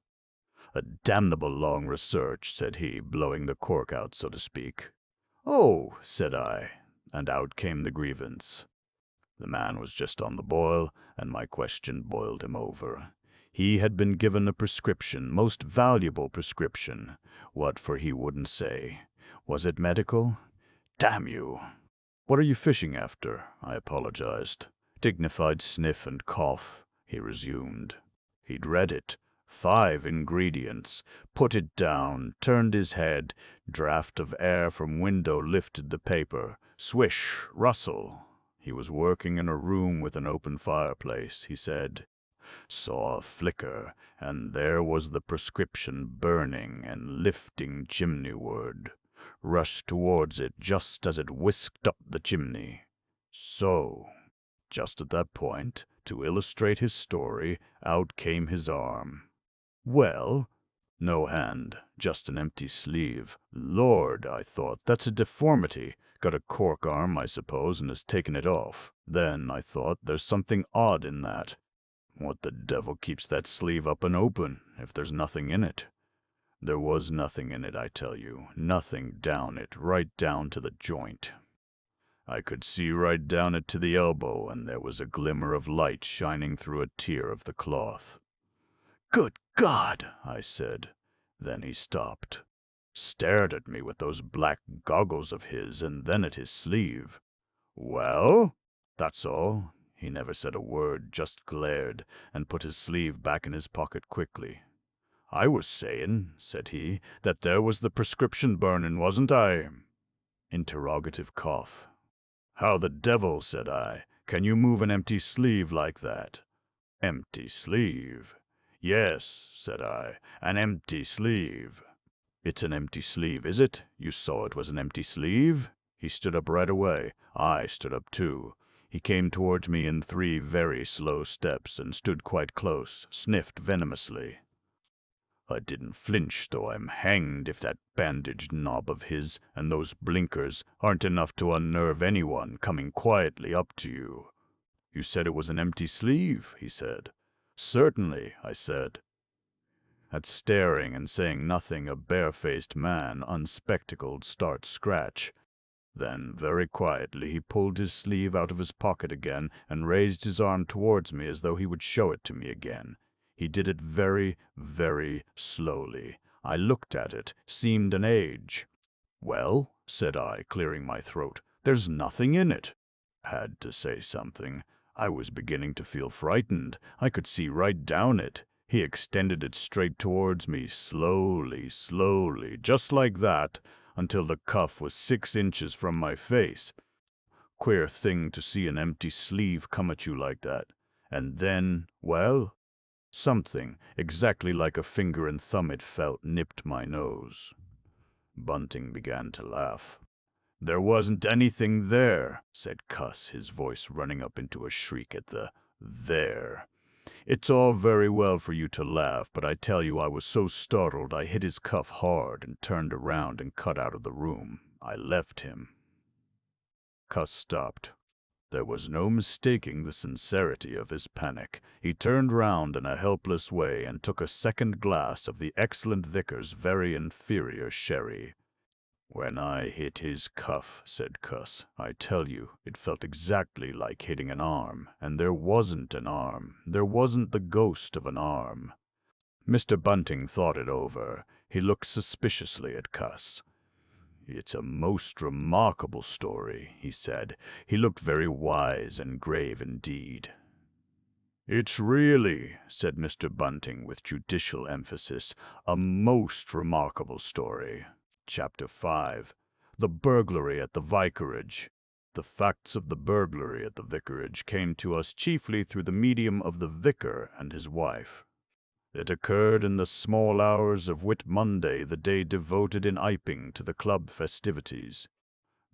A damnable long research, said he, blowing the cork out, so to speak. Oh, said I, and out came the grievance. The man was just on the boil, and my question boiled him over. He had been given a prescription, most valuable prescription. What for he wouldn't say. Was it medical? Damn you! What are you fishing after? I apologized. Dignified sniff and cough, he resumed. He'd read it. 5 ingredients. Put it down, turned his head. Draft of air from window lifted the paper. Swish, rustle. He was working in a room with an open fireplace, he said. Saw a flicker, and there was the prescription burning and lifting chimneyward. Rushed towards it just as it whisked up the chimney. So, just at that point, to illustrate his story, out came his arm. Well, no hand, just an empty sleeve. Lord, I thought, that's a deformity. Got a cork arm, I suppose, and has taken it off. Then, I thought, there's something odd in that. What the devil keeps that sleeve up and open, if there's nothing in it? There was nothing in it, I tell you. Nothing down it, right down to the joint. I could see right down it to the elbow, and there was a glimmer of light shining through a tear of the cloth. Good God, I said. Then he stopped. Stared at me with those black goggles of his, and then at his sleeve. Well, that's all. He never said a word, just glared, and put his sleeve back in his pocket quickly. I was saying, said he, that there was the prescription burnin', wasn't I? Interrogative cough. How the devil, said I, can you move an empty sleeve like that? Empty sleeve? Yes, said I, an empty sleeve. It's an empty sleeve, is it? You saw it was an empty sleeve? He stood up right away. I stood up too. He came towards me in 3 very slow steps and stood quite close, sniffed venomously. I didn't flinch, though I'm hanged if that bandaged knob of his and those blinkers aren't enough to unnerve anyone coming quietly up to you. You said it was an empty sleeve, he said. Certainly, I said. At staring and saying nothing, a barefaced man, unspectacled, starts scratch. Then, very quietly, he pulled his sleeve out of his pocket again and raised his arm towards me as though he would show it to me again. He did it very, very slowly. I looked at it, seemed an age. Well, said I, clearing my throat, there's nothing in it. Had to say something. I was beginning to feel frightened. I could see right down it. He extended it straight towards me, slowly, slowly, just like that, until the cuff was 6 inches from my face. Queer thing to see an empty sleeve come at you like that. And then, well, something, exactly like a finger and thumb it felt, nipped my nose. Bunting began to laugh. There wasn't anything there, said Cuss, his voice running up into a shriek at the there. It's all very well for you to laugh, but I tell you I was so startled I hit his cuff hard and turned around and cut out of the room. I left him. Cuss stopped. There was no mistaking the sincerity of his panic. He turned round in a helpless way and took a second glass of the excellent vicar's very inferior sherry. When I hit his cuff, said Cuss, I tell you, it felt exactly like hitting an arm, and there wasn't an arm. There wasn't the ghost of an arm. Mr. Bunting thought it over. He looked suspiciously at Cuss. It's a most remarkable story, he said. He looked very wise and grave indeed. It's really, said Mr. Bunting with judicial emphasis, a most remarkable story. Chapter 5. The Burglary at the Vicarage. The facts of the burglary at the vicarage came to us chiefly through the medium of the vicar and his wife. It occurred in the small hours of Whit Monday, the day devoted in Iping to the club festivities.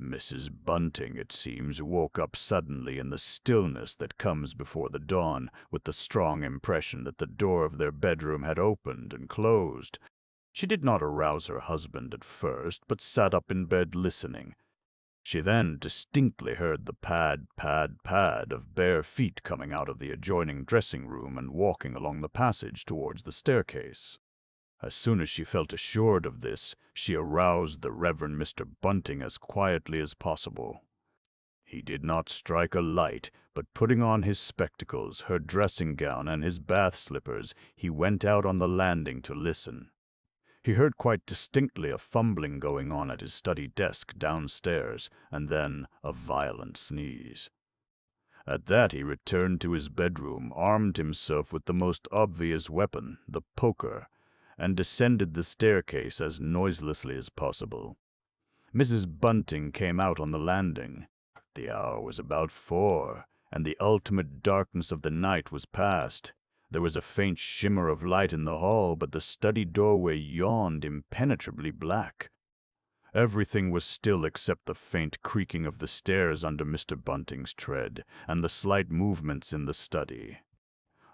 Mrs. Bunting, it seems, woke up suddenly in the stillness that comes before the dawn, with the strong impression that the door of their bedroom had opened and closed. She did not arouse her husband at first, but sat up in bed listening. She then distinctly heard the pad, pad, pad of bare feet coming out of the adjoining dressing-room and walking along the passage towards the staircase. As soon as she felt assured of this, she aroused the Reverend Mr. Bunting as quietly as possible. He did not strike a light, but putting on his spectacles, her dressing gown, and his bath slippers, he went out on the landing to listen. He heard quite distinctly a fumbling going on at his study desk downstairs, and then a violent sneeze. At that he returned to his bedroom, armed himself with the most obvious weapon, the poker, and descended the staircase as noiselessly as possible. Mrs. Bunting came out on the landing. The hour was about 4, and the ultimate darkness of the night was past. There was a faint shimmer of light in the hall, but the study doorway yawned impenetrably black. Everything was still except the faint creaking of the stairs under Mr. Bunting's tread, and the slight movements in the study.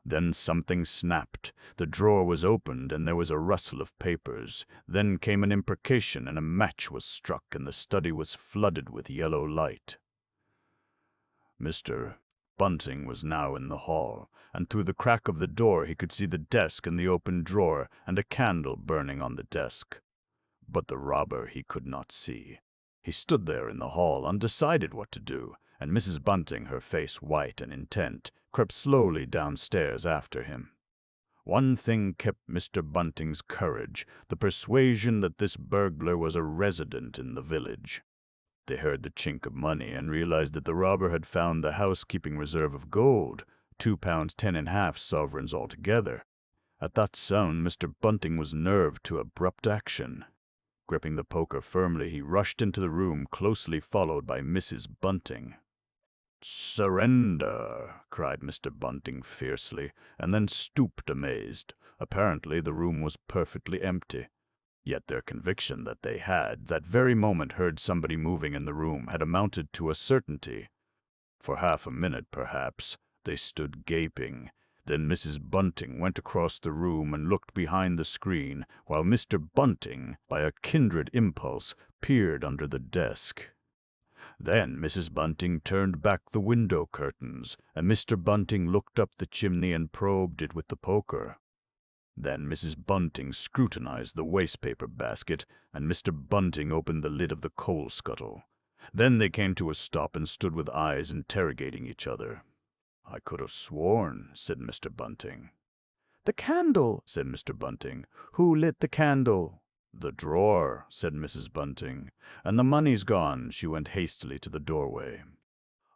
Then something snapped. The drawer was opened, and there was a rustle of papers. Then came an imprecation, and a match was struck, and the study was flooded with yellow light. Mr. Bunting was now in the hall, and through the crack of the door he could see the desk and the open drawer, and a candle burning on the desk. But the robber he could not see. He stood there in the hall, undecided what to do, and Mrs. Bunting, her face white and intent, crept slowly downstairs after him. One thing kept Mr. Bunting's courage, the persuasion that this burglar was a resident in the village. They heard the chink of money and realized that the robber had found the housekeeping reserve of gold, £2 10½ sovereigns altogether. At that sound, Mr. Bunting was nerved to abrupt action. Gripping the poker firmly, he rushed into the room, closely followed by Mrs. Bunting. "Surrender!" cried Mr. Bunting fiercely, and then stooped amazed. Apparently the room was perfectly empty. Yet their conviction that they had, that very moment, heard somebody moving in the room had amounted to a certainty. For half a minute, perhaps, they stood gaping. Then Mrs. Bunting went across the room and looked behind the screen, while Mr. Bunting, by a kindred impulse, peered under the desk. Then Mrs. Bunting turned back the window curtains, and Mr. Bunting looked up the chimney and probed it with the poker. Then Mrs. Bunting scrutinized the wastepaper basket, and Mr. Bunting opened the lid of the coal scuttle. Then they came to a stop and stood with eyes interrogating each other. "I could have sworn," said Mr. Bunting. "The candle," said Mr. Bunting. "Who lit the candle?" "The drawer," said Mrs. Bunting. "And the money's gone." She went hastily to the doorway.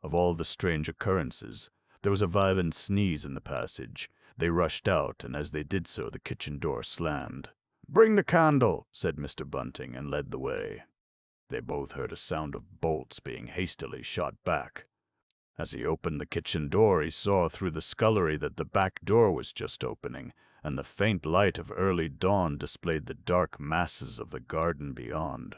Of all the strange occurrences, there was a violent sneeze in the passage. They rushed out, and as they did so, the kitchen door slammed. "Bring the candle," said Mr. Bunting, and led the way. They both heard a sound of bolts being hastily shot back. As he opened the kitchen door, he saw through the scullery that the back door was just opening, and the faint light of early dawn displayed the dark masses of the garden beyond.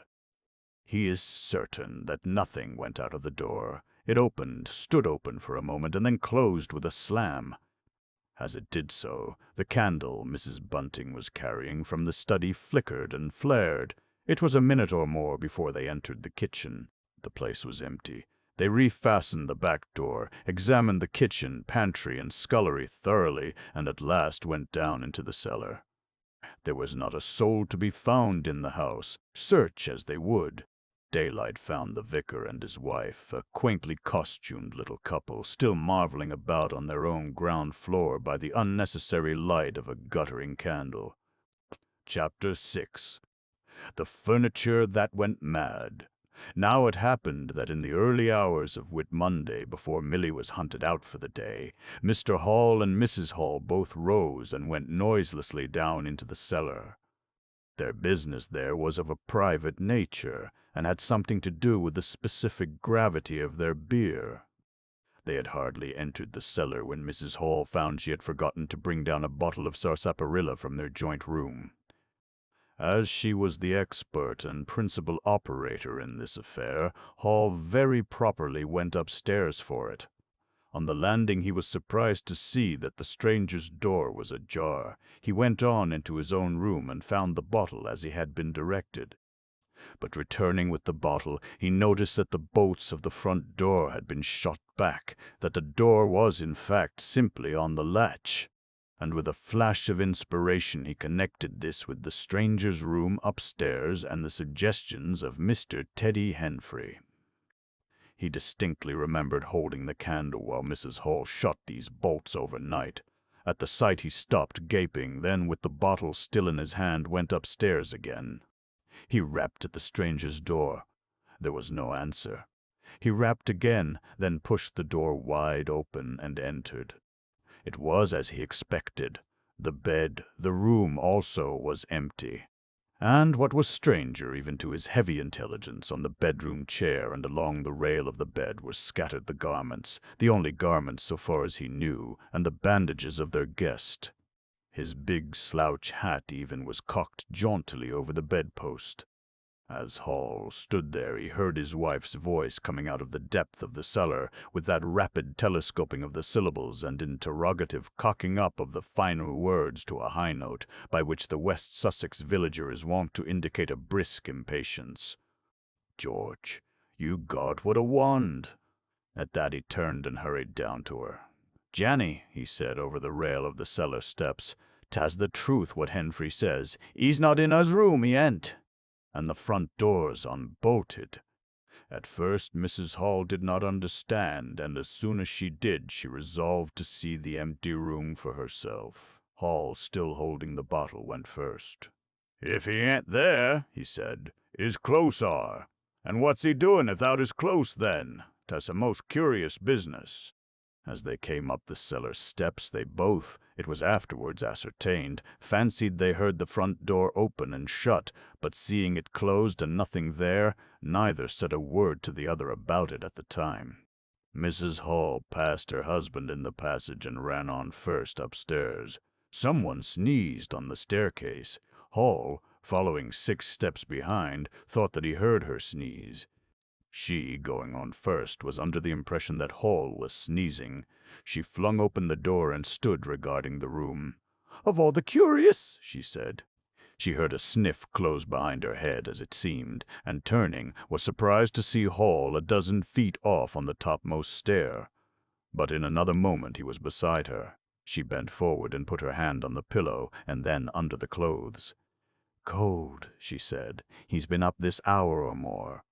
He is certain that nothing went out of the door. It opened, stood open for a moment, and then closed with a slam. As it did so, the candle Mrs. Bunting was carrying from the study flickered and flared. It was a minute or more before they entered the kitchen. The place was empty. They refastened the back door, examined the kitchen, pantry, and scullery thoroughly, and at last went down into the cellar. There was not a soul to be found in the house, search as they would. Daylight found the vicar and his wife, a quaintly costumed little couple, still marveling about on their own ground floor by the unnecessary light of a guttering candle. Chapter 6. The Furniture That Went Mad. Now it happened that in the early hours of Whit Monday, before Milly was hunted out for the day, Mr. Hall and Mrs. Hall both rose and went noiselessly down into the cellar. Their business there was of a private nature, and had something to do with the specific gravity of their beer. They had hardly entered the cellar when Mrs. Hall found she had forgotten to bring down a bottle of sarsaparilla from their joint room. As she was the expert and principal operator in this affair, Hall very properly went upstairs for it. On the landing he was surprised to see that the stranger's door was ajar. He went on into his own room and found the bottle as he had been directed. But returning with the bottle, he noticed that the bolts of the front door had been shot back, that the door was in fact simply on the latch. And with a flash of inspiration he connected this with the stranger's room upstairs and the suggestions of Mr. Teddy Henfrey. He distinctly remembered holding the candle while Mrs. Hall shut these bolts overnight. At the sight he stopped gaping, then with the bottle still in his hand went upstairs again. He rapped at the stranger's door. There was no answer. He rapped again, then pushed the door wide open and entered. It was as he expected. The bed, the room also, was empty. And what was stranger even to his heavy intelligence, on the bedroom chair and along the rail of the bed were scattered the garments, the only garments so far as he knew, and the bandages of their guest. His big slouch hat even was cocked jauntily over the bedpost. As Hall stood there, he heard his wife's voice coming out of the depth of the cellar, with that rapid telescoping of the syllables and interrogative cocking up of the final words to a high note, by which the West Sussex villager is wont to indicate a brisk impatience. "George, you God, what a wand!" At that he turned and hurried down to her. "Janny," he said over the rail of the cellar steps, "'tas the truth what Henfrey says. He's not in us room, he ain't. And the front door's unbolted." At first Mrs. Hall did not understand, and as soon as she did, she resolved to see the empty room for herself. Hall, still holding the bottle, went first. "If he ain't there," he said, "his clothes are. And what's he doing without his clothes then? 'Tas a most curious business." As they came up the cellar steps, they both, it was afterwards ascertained, fancied they heard the front door open and shut, but seeing it closed and nothing there, neither said a word to the other about it at the time. Mrs. Hall passed her husband in the passage and ran on first upstairs. Someone sneezed on the staircase. Hall, following 6 steps behind, thought that he heard her sneeze. She, going on first, was under the impression that Hall was sneezing. She flung open the door and stood regarding the room. "Of all the curious," she said. She heard a sniff close behind her head, as it seemed, and turning, was surprised to see Hall a dozen feet off on the topmost stair. But in another moment he was beside her. She bent forward and put her hand on the pillow, and then under the clothes. "Cold," she said. "He's been up this hour or more."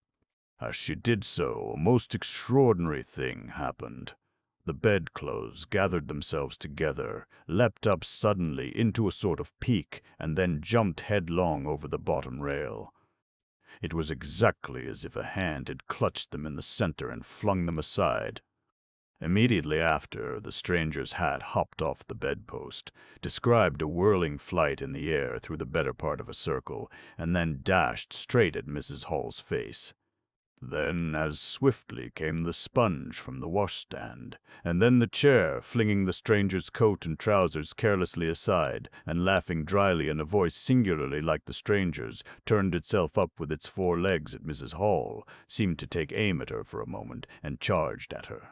As she did so, a most extraordinary thing happened. The bedclothes gathered themselves together, leapt up suddenly into a sort of peak, and then jumped headlong over the bottom rail. It was exactly as if a hand had clutched them in the center and flung them aside. Immediately after, the stranger's hat hopped off the bedpost, described a whirling flight in the air through the better part of a circle, and then dashed straight at Mrs. Hall's face. Then, as swiftly, came the sponge from the washstand, and then the chair, flinging the stranger's coat and trousers carelessly aside, and laughing dryly in a voice singularly like the stranger's, turned itself up with its 4 legs at Mrs. Hall, seemed to take aim at her for a moment, and charged at her.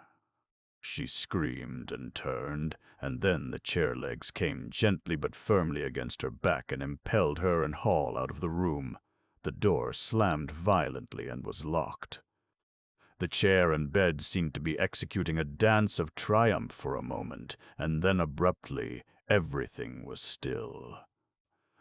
She screamed and turned, and then the chair legs came gently but firmly against her back and impelled her and Hall out of the room. The door slammed violently and was locked. The chair and bed seemed to be executing a dance of triumph for a moment, and then abruptly everything was still.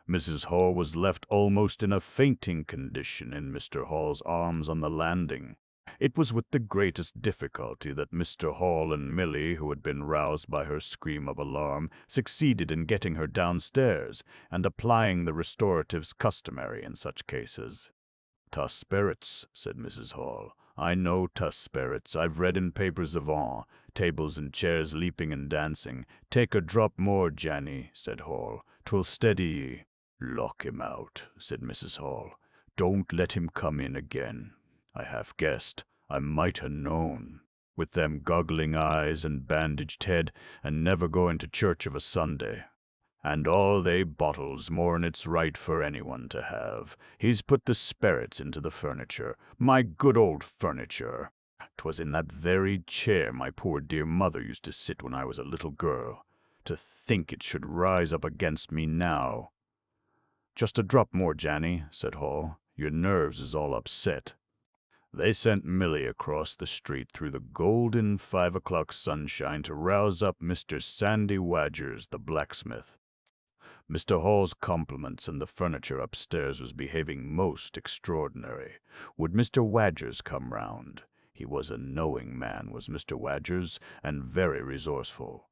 Mrs. Hall was left almost in a fainting condition in Mr. Hall's arms on the landing. It was with the greatest difficulty that Mr. Hall and Milly, who had been roused by her scream of alarm, succeeded in getting her downstairs, and applying the restoratives customary in such cases. "'Tas spirits," said Mrs. Hall. "I know 'tas spirits. I've read in papers avant, tables and chairs leaping and dancing. Take a drop more, Janny," said Hall. "'Twill steady ye." "Lock him out," said Mrs. Hall. "Don't let him come in again. I half guessed. I might ha' known." with them goggling eyes and bandaged head, and never going to church of a Sunday. And all they bottles more'n it's right for anyone to have. He's put the sperrits into the furniture, my good old furniture. 'Twas in that very chair my poor dear mother used to sit when I was a little girl. To think it should rise up against me now. Just a drop more, Janny, said Hall. Your nerves is all upset. They sent Millie across the street through the golden 5 o'clock sunshine to rouse up Mr. Sandy Wadgers, the blacksmith. Mr. Hall's compliments, and the furniture upstairs was behaving most extraordinary. Would Mr. Wadgers come round? He was a knowing man, was Mr. Wadgers, and very resourceful.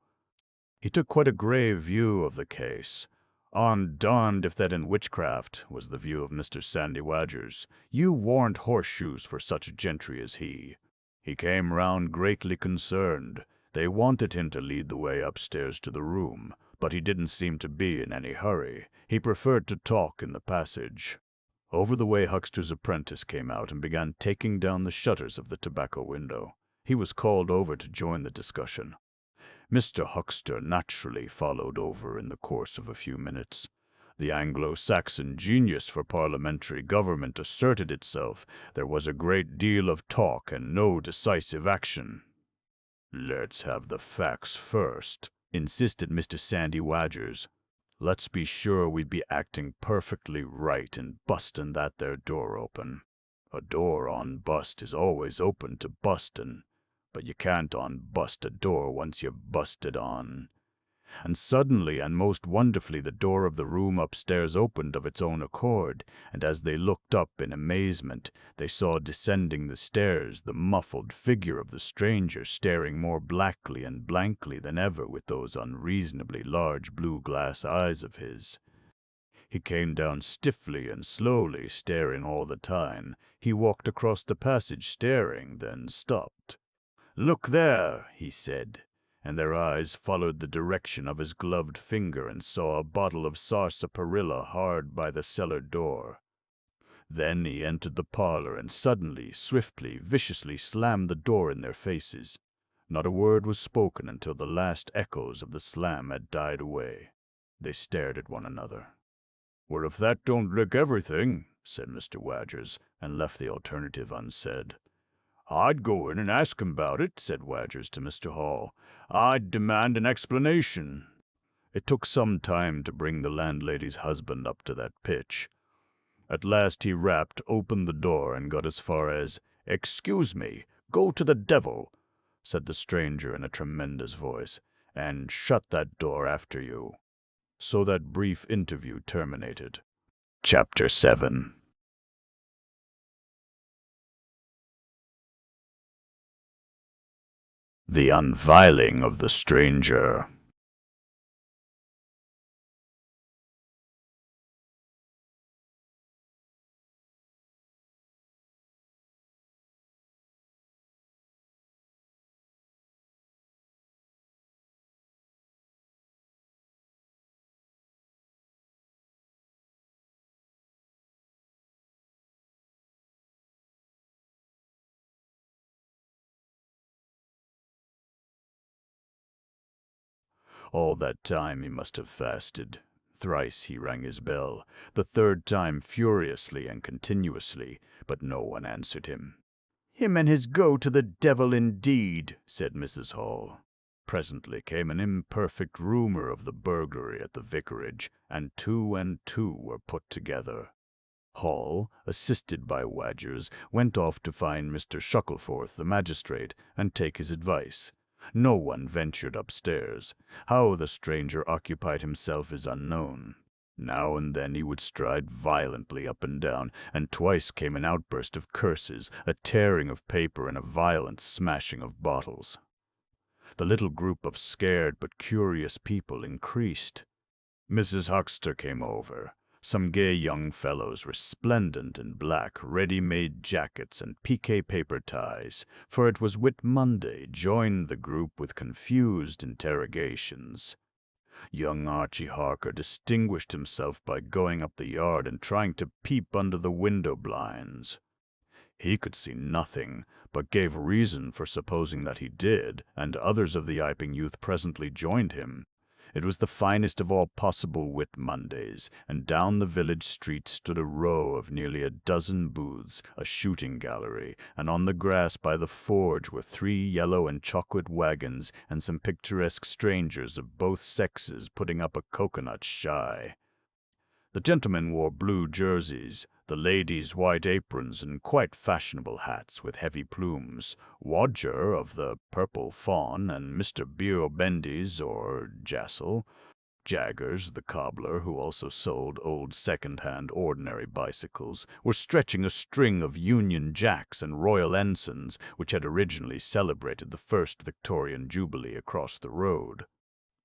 He took quite a grave view of the case. "On darned if that in witchcraft," was the view of Mr. Sandy Wadgers. "You warn't horseshoes for such gentry as he." He came round greatly concerned. They wanted him to lead the way upstairs to the room, but he didn't seem to be in any hurry. He preferred to talk in the passage. Over the way Huckster's apprentice came out and began taking down the shutters of the tobacco window. He was called over to join the discussion. Mr. Huckster naturally followed over in the course of a few minutes. The Anglo-Saxon genius for parliamentary government asserted itself. There was a great deal of talk and no decisive action. "Let's have the facts first," insisted Mr. Sandy Wadgers. "Let's be sure we be acting perfectly right in bustin' that there door open. A door on bust is always open to bustin', but you can't unbust a door once you've busted on." And suddenly and most wonderfully the door of the room upstairs opened of its own accord, and as they looked up in amazement, they saw descending the stairs the muffled figure of the stranger, staring more blackly and blankly than ever with those unreasonably large blue glass eyes of his. He came down stiffly and slowly, staring all the time. He walked across the passage staring, then stopped. "Look there," he said, and their eyes followed the direction of his gloved finger and saw a bottle of sarsaparilla hard by the cellar door. Then he entered the parlor and suddenly, swiftly, viciously slammed the door in their faces. Not a word was spoken until the last echoes of the slam had died away. They stared at one another. "Well, if that don't lick everything," said Mr. Wadgers, and left the alternative unsaid. "I'd go in and ask him about it," said Wadgers to Mr. Hall. "I'd demand an explanation." It took some time to bring the landlady's husband up to that pitch. At last he rapped, opened the door, and got as far as, "Excuse me, go to the devil," said the stranger in a tremendous voice, "and shut that door after you." So that brief interview terminated. Chapter 7. The Unveiling of the Stranger. All that time he must have fasted. Thrice he rang his bell, the third time furiously and continuously, but no one answered him. "Him and his go to the devil indeed," said Mrs. Hall. Presently came an imperfect rumor of the burglary at the vicarage, and two were put together. Hall, assisted by Wadgers, went off to find Mr. Shuckleforth, the magistrate, and take his advice. No one ventured upstairs. How the stranger occupied himself is unknown. Now and then he would stride violently up and down, and twice came an outburst of curses, a tearing of paper, and a violent smashing of bottles. The little group of scared but curious people increased. Mrs. Huckster came over. Some gay young fellows, resplendent in black, ready-made jackets and piqué paper ties, for it was Whit Monday, joined the group with confused interrogations. Young Archie Harker distinguished himself by going up the yard and trying to peep under the window blinds. He could see nothing, but gave reason for supposing that he did, and others of the yiping youth presently joined him. It was the finest of all possible Whit Mondays, and down the village street stood a row of nearly a dozen booths, a shooting gallery, and on the grass by the forge were 3 yellow and chocolate wagons and some picturesque strangers of both sexes putting up a coconut shy. The gentlemen wore blue jerseys, the ladies white aprons and quite fashionable hats with heavy plumes. Wodger of the Purple Fawn and Mr. Beale Bendy's or Jassel, Jaggers, the cobbler, who also sold old second-hand ordinary bicycles, were stretching a string of Union Jacks and Royal Ensigns which had originally celebrated the first Victorian Jubilee across the road.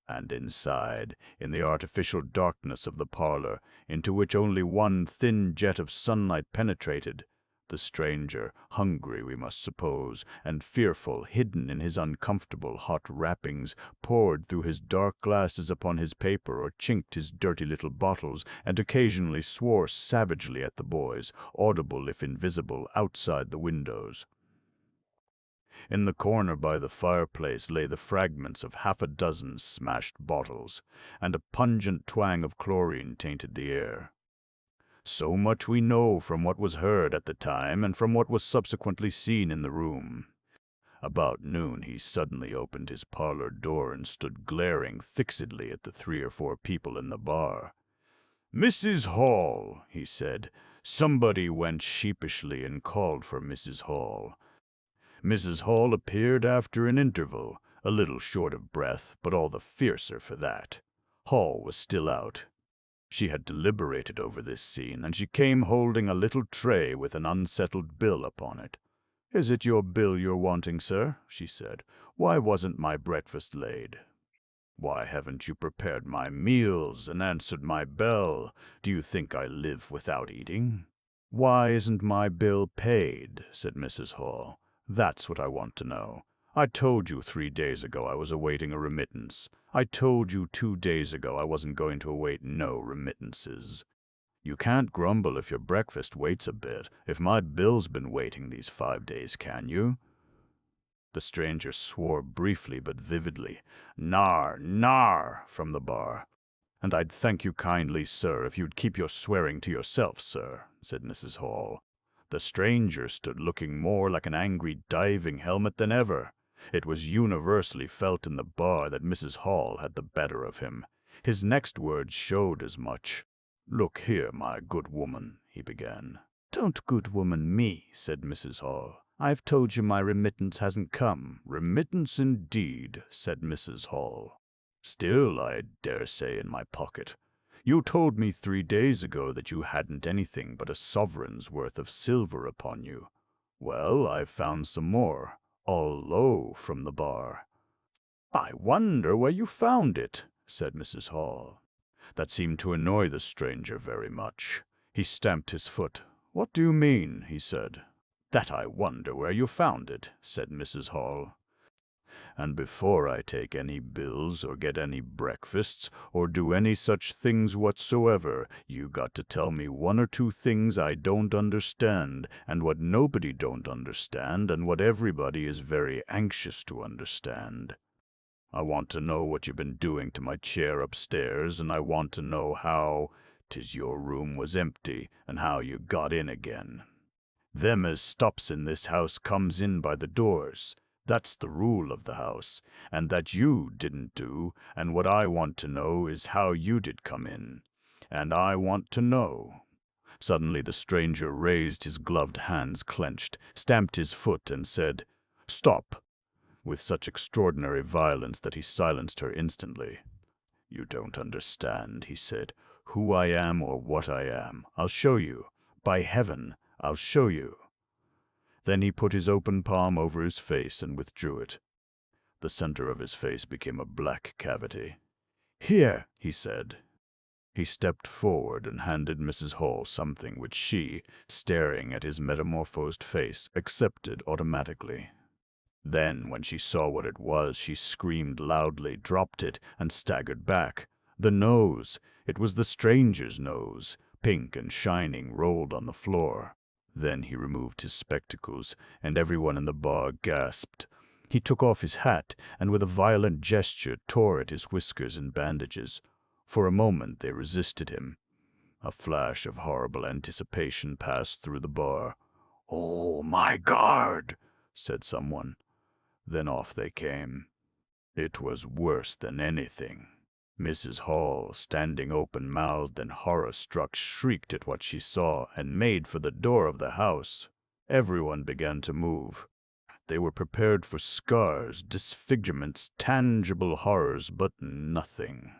And inside, in the artificial darkness of the parlor, into which only one thin jet of sunlight penetrated, the stranger, hungry we must suppose, and fearful, hidden in his uncomfortable hot wrappings, pored through his dark glasses upon his paper or chinked his dirty little bottles, and occasionally swore savagely at the boys, audible if invisible, outside the windows. In the corner by the fireplace lay the fragments of 6 smashed bottles, and a pungent twang of chlorine tainted the air. So much we know from what was heard at the time and from what was subsequently seen in the room. About noon he suddenly opened his parlor door and stood glaring fixedly at the 3 or 4 people in the bar. "Mrs. Hall," he said. Somebody went sheepishly and called for Mrs. Hall. Mrs. Hall appeared after an interval, a little short of breath, but all the fiercer for that. Hall was still out. She had deliberated over this scene, and she came holding a little tray with an unsettled bill upon it. "Is it your bill you're wanting, sir?" she said. "Why wasn't my breakfast laid? Why haven't you prepared my meals and answered my bell? Do you think I live without eating?" "Why isn't my bill paid?" said Mrs. Hall. "That's what I want to know. I told you 3 days ago I was awaiting a remittance. I told you 2 days ago I wasn't going to await no remittances. You can't grumble if your breakfast waits a bit, if my bill's been waiting these 5 days, can you?" The stranger swore briefly but vividly. "Nar, nar," from the bar. "And I'd thank you kindly, sir, if you'd keep your swearing to yourself, sir," said Mrs. Hall. The stranger stood looking more like an angry diving helmet than ever. It was universally felt in the bar that Mrs. Hall had the better of him. His next words showed as much. "Look here, my good woman," he began. "Don't good woman me," said Mrs. Hall. "I've told you my remittance hasn't come." "Remittance indeed," said Mrs. Hall. "Still, I dare say, in my pocket. You told me 3 days ago that you hadn't anything but a sovereign's worth of silver upon you. Well, I've found some more, all low from the bar." "I wonder where you found it," said Mrs. Hall. That seemed to annoy the stranger very much. He stamped his foot. "What do you mean?" he said. "That I wonder where you found it," said Mrs. Hall. "And before I take any bills or get any breakfasts or do any such things whatsoever, you got to tell me 1 or 2 things I don't understand, and what nobody don't understand, and what everybody is very anxious to understand. I want to know what you've been doing to my chair upstairs, and I want to know how 'tis your room was empty, and how you got in again. Them as stops in this house comes in by the doors. That's the rule of the house, and that you didn't do, and what I want to know is how you did come in. And I want to know." Suddenly the stranger raised his gloved hands clenched, stamped his foot, and said, "Stop," with such extraordinary violence that he silenced her instantly. "You don't understand," he said, "who I am or what I am. I'll show you. By heaven, I'll show you." Then he put his open palm over his face and withdrew it. The center of his face became a black cavity. "Here," he said. He stepped forward and handed Mrs. Hall something which she, staring at his metamorphosed face, accepted automatically. Then, when she saw what it was, she screamed loudly, dropped it, and staggered back. The nose! It was the stranger's nose, pink and shining, rolled on the floor. Then he removed his spectacles, and everyone in the bar gasped. He took off his hat, and with a violent gesture tore at his whiskers and bandages. For a moment they resisted him. A flash of horrible anticipation passed through the bar. "Oh, my God!" said someone. Then off they came. It was worse than anything. Mrs. Hall, standing open-mouthed and horror-struck, shrieked at what she saw and made for the door of the house. Everyone began to move. They were prepared for scars, disfigurements, tangible horrors, but nothing.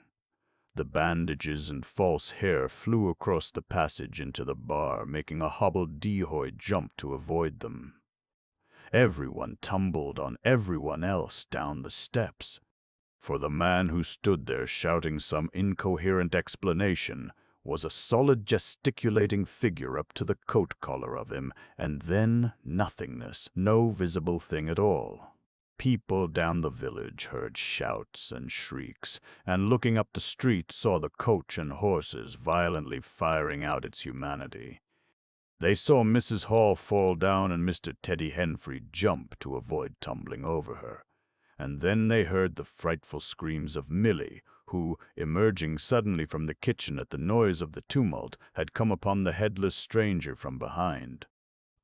The bandages and false hair flew across the passage into the bar, making a hobbledehoy jump to avoid them. Everyone tumbled on everyone else down the steps. For the man who stood there shouting some incoherent explanation was a solid gesticulating figure up to the coat collar of him, and then nothingness, no visible thing at all. People down the village heard shouts and shrieks, and looking up the street saw the coach and horses violently firing out its humanity. They saw Mrs. Hall fall down and Mr. Teddy Henfrey jump to avoid tumbling over her. And then they heard the frightful screams of Milly, who, emerging suddenly from the kitchen at the noise of the tumult, had come upon the headless stranger from behind.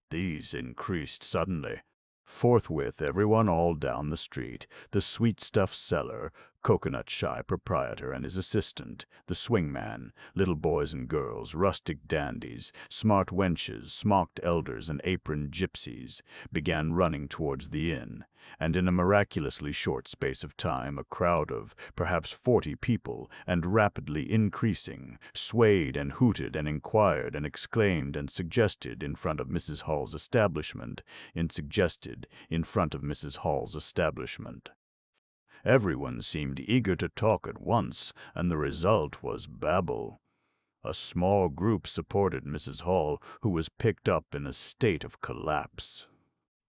These increased suddenly. Forthwith everyone all down the street, the sweetstuff seller, coconut shy proprietor and his assistant, the swingman, little boys and girls, rustic dandies, smart wenches, smocked elders and aproned gypsies, began running towards the inn, and in a miraculously short space of time a crowd of perhaps 40 people, and rapidly increasing, swayed and hooted and inquired and exclaimed and suggested in front of Mrs. Hall's establishment, Everyone seemed eager to talk at once, and the result was babble. A small group supported Mrs. Hall, who was picked up in a state of collapse.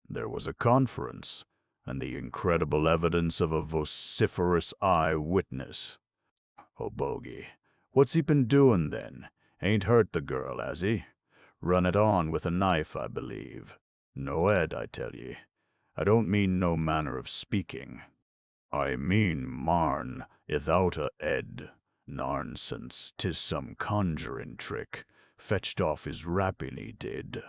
There was a conference, and the incredible evidence of a vociferous eye-witness. "Oh, Bogey, what's he been doing then? Ain't hurt the girl, has he? Run it on with a knife, I believe. No, Ed, I tell ye. I don't mean no manner of speaking. I mean, marn, ithout a Ed. Nonsense, 'tis some conjuring trick. Fetched off his wrapping, he did."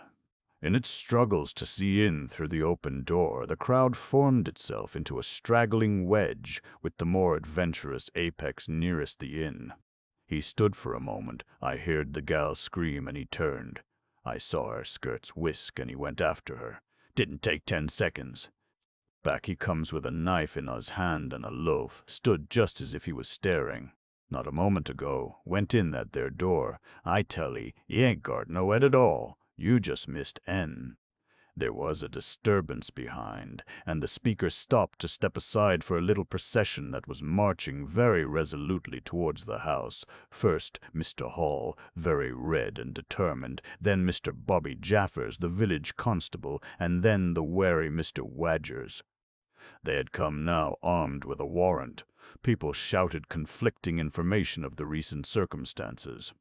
In its struggles to see in through the open door, the crowd formed itself into a straggling wedge, with the more adventurous apex nearest the inn. He stood for a moment. I heard the gal scream, and he turned. I saw her skirts whisk, and he went after her. Didn't take 10 seconds. Back he comes with a knife in his hand and a loaf, stood just as if he was staring. Not a moment ago, went in that there door. I tell ye, he ain't got no head at all. You just missed N. There was a disturbance behind, and the speaker stopped to step aside for a little procession that was marching very resolutely towards the house. First Mr. Hall, very red and determined, then Mr. Bobby Jaffers, the village constable, and then the wary Mr. Wadgers. They had come now armed with a warrant. People shouted conflicting information of the recent circumstances.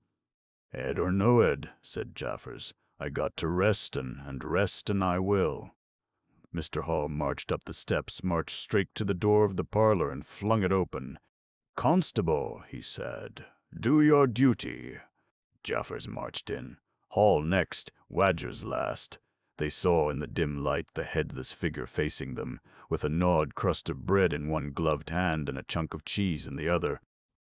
"Ed or no Ed," said Jaffers, "I got to restin', and restin' I will." Mr. Hall marched up the steps, marched straight to the door of the parlor, and flung it open. "Constable," he said, "do your duty." Jaffers marched in. Hall next, Wadgers last. They saw in the dim light the headless figure facing them, with a gnawed crust of bread in one gloved hand and a chunk of cheese in the other.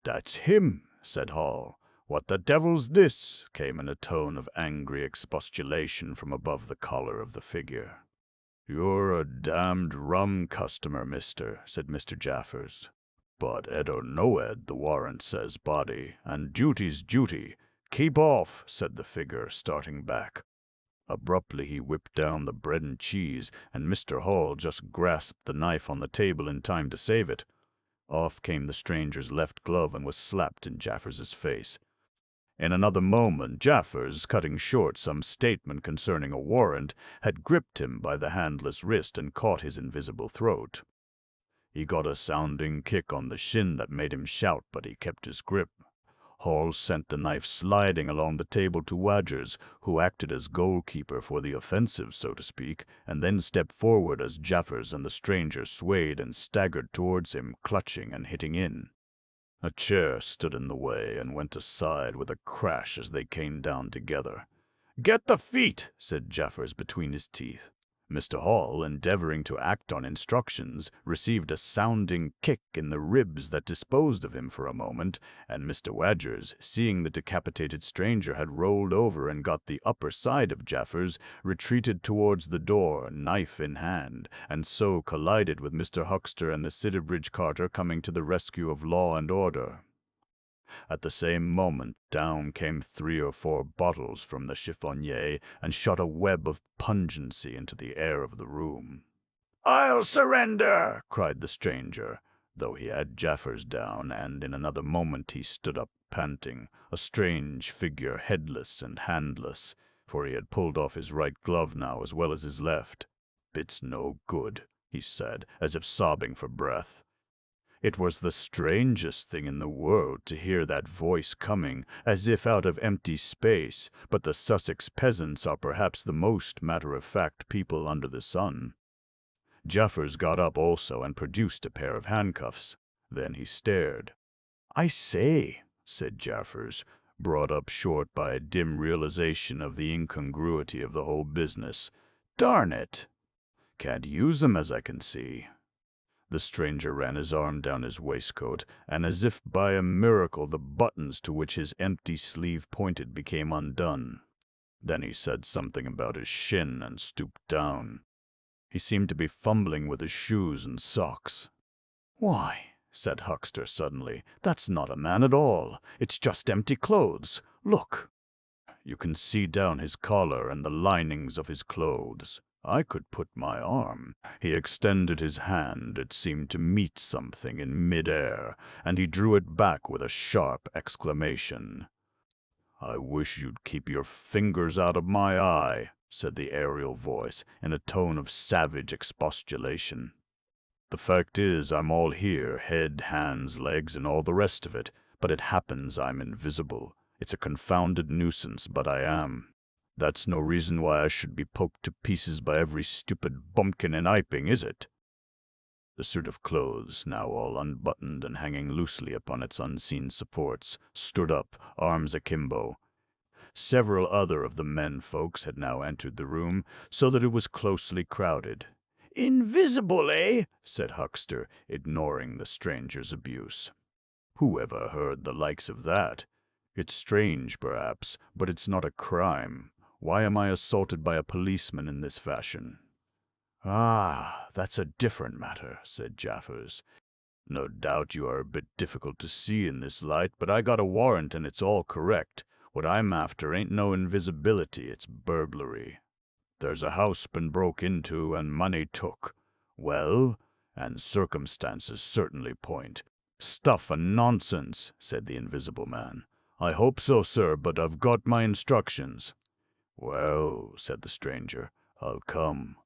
"That's him," said Hall. "What the devil's this?" came in a tone of angry expostulation from above the collar of the figure. "You're a damned rum customer, mister," said Mr. Jaffers. "But Ed or no Ed, the warrant says body, and duty's duty. Keep off," said the figure, starting back. Abruptly he whipped down the bread and cheese, and Mr. Hall just grasped the knife on the table in time to save it. Off came the stranger's left glove and was slapped in Jaffers's face. In another moment, Jaffers, cutting short some statement concerning a warrant, had gripped him by the handless wrist and caught his invisible throat. He got a sounding kick on the shin that made him shout, but he kept his grip. Hall sent the knife sliding along the table to Wadgers, who acted as goalkeeper for the offensive, so to speak, and then stepped forward as Jaffers and the stranger swayed and staggered towards him, clutching and hitting in. A chair stood in the way and went aside with a crash as they came down together. "Get the feet," said Jaffers between his teeth. Mr. Hall, endeavoring to act on instructions, received a sounding kick in the ribs that disposed of him for a moment, and Mr. Wadgers, seeing the decapitated stranger had rolled over and got the upper side of Jaffers, retreated towards the door, knife in hand, and so collided with Mr. Huckster and the Sidderbridge carter coming to the rescue of law and order. At the same moment, down came 3 or 4 bottles from the chiffonnier and shot a web of pungency into the air of the room. "I'll surrender!" cried the stranger, though he had Jaffers down, and in another moment he stood up panting, a strange figure, headless and handless, for he had pulled off his right glove now as well as his left. "It's no good," he said, as if sobbing for breath. It was the strangest thing in the world to hear that voice coming, as if out of empty space, but the Sussex peasants are perhaps the most matter-of-fact people under the sun. Jaffers got up also and produced a pair of handcuffs. Then he stared. "I say," said Jaffers, brought up short by a dim realization of the incongruity of the whole business. "Darn it! Can't use 'em, as I can see." The stranger ran his arm down his waistcoat, and as if by a miracle the buttons to which his empty sleeve pointed became undone. Then he said something about his shin and stooped down. He seemed to be fumbling with his shoes and socks. "Why," said Huckster suddenly, "that's not a man at all. It's just empty clothes. Look. You can see down his collar and the linings of his clothes. I could put my arm." He extended his hand, it seemed to meet something in mid-air, and he drew it back with a sharp exclamation. "I wish you'd keep your fingers out of my eye," said the aerial voice, in a tone of savage expostulation. "The fact is, I'm all here, head, hands, legs, and all the rest of it, but it happens I'm invisible. It's a confounded nuisance, but I am. That's no reason why I should be poked to pieces by every stupid bumpkin in Iping, is it?" The suit of clothes, now all unbuttoned and hanging loosely upon its unseen supports, stood up, arms akimbo. Several other of the men-folks had now entered the room, so that it was closely crowded. "Invisible, eh?" said Huckster, ignoring the stranger's abuse. "Who ever heard the likes of that? It's strange, perhaps, but it's not a crime. Why am I assaulted by a policeman in this fashion?" "Ah, that's a different matter," said Jaffers. "No doubt you are a bit difficult to see in this light, but I got a warrant and it's all correct. What I'm after ain't no invisibility, it's burglary. There's a house been broke into and money took. Well, and circumstances certainly point." "Stuff and nonsense," said the invisible man. "I hope so, sir, but I've got my instructions." "Well," said the stranger, I'll come.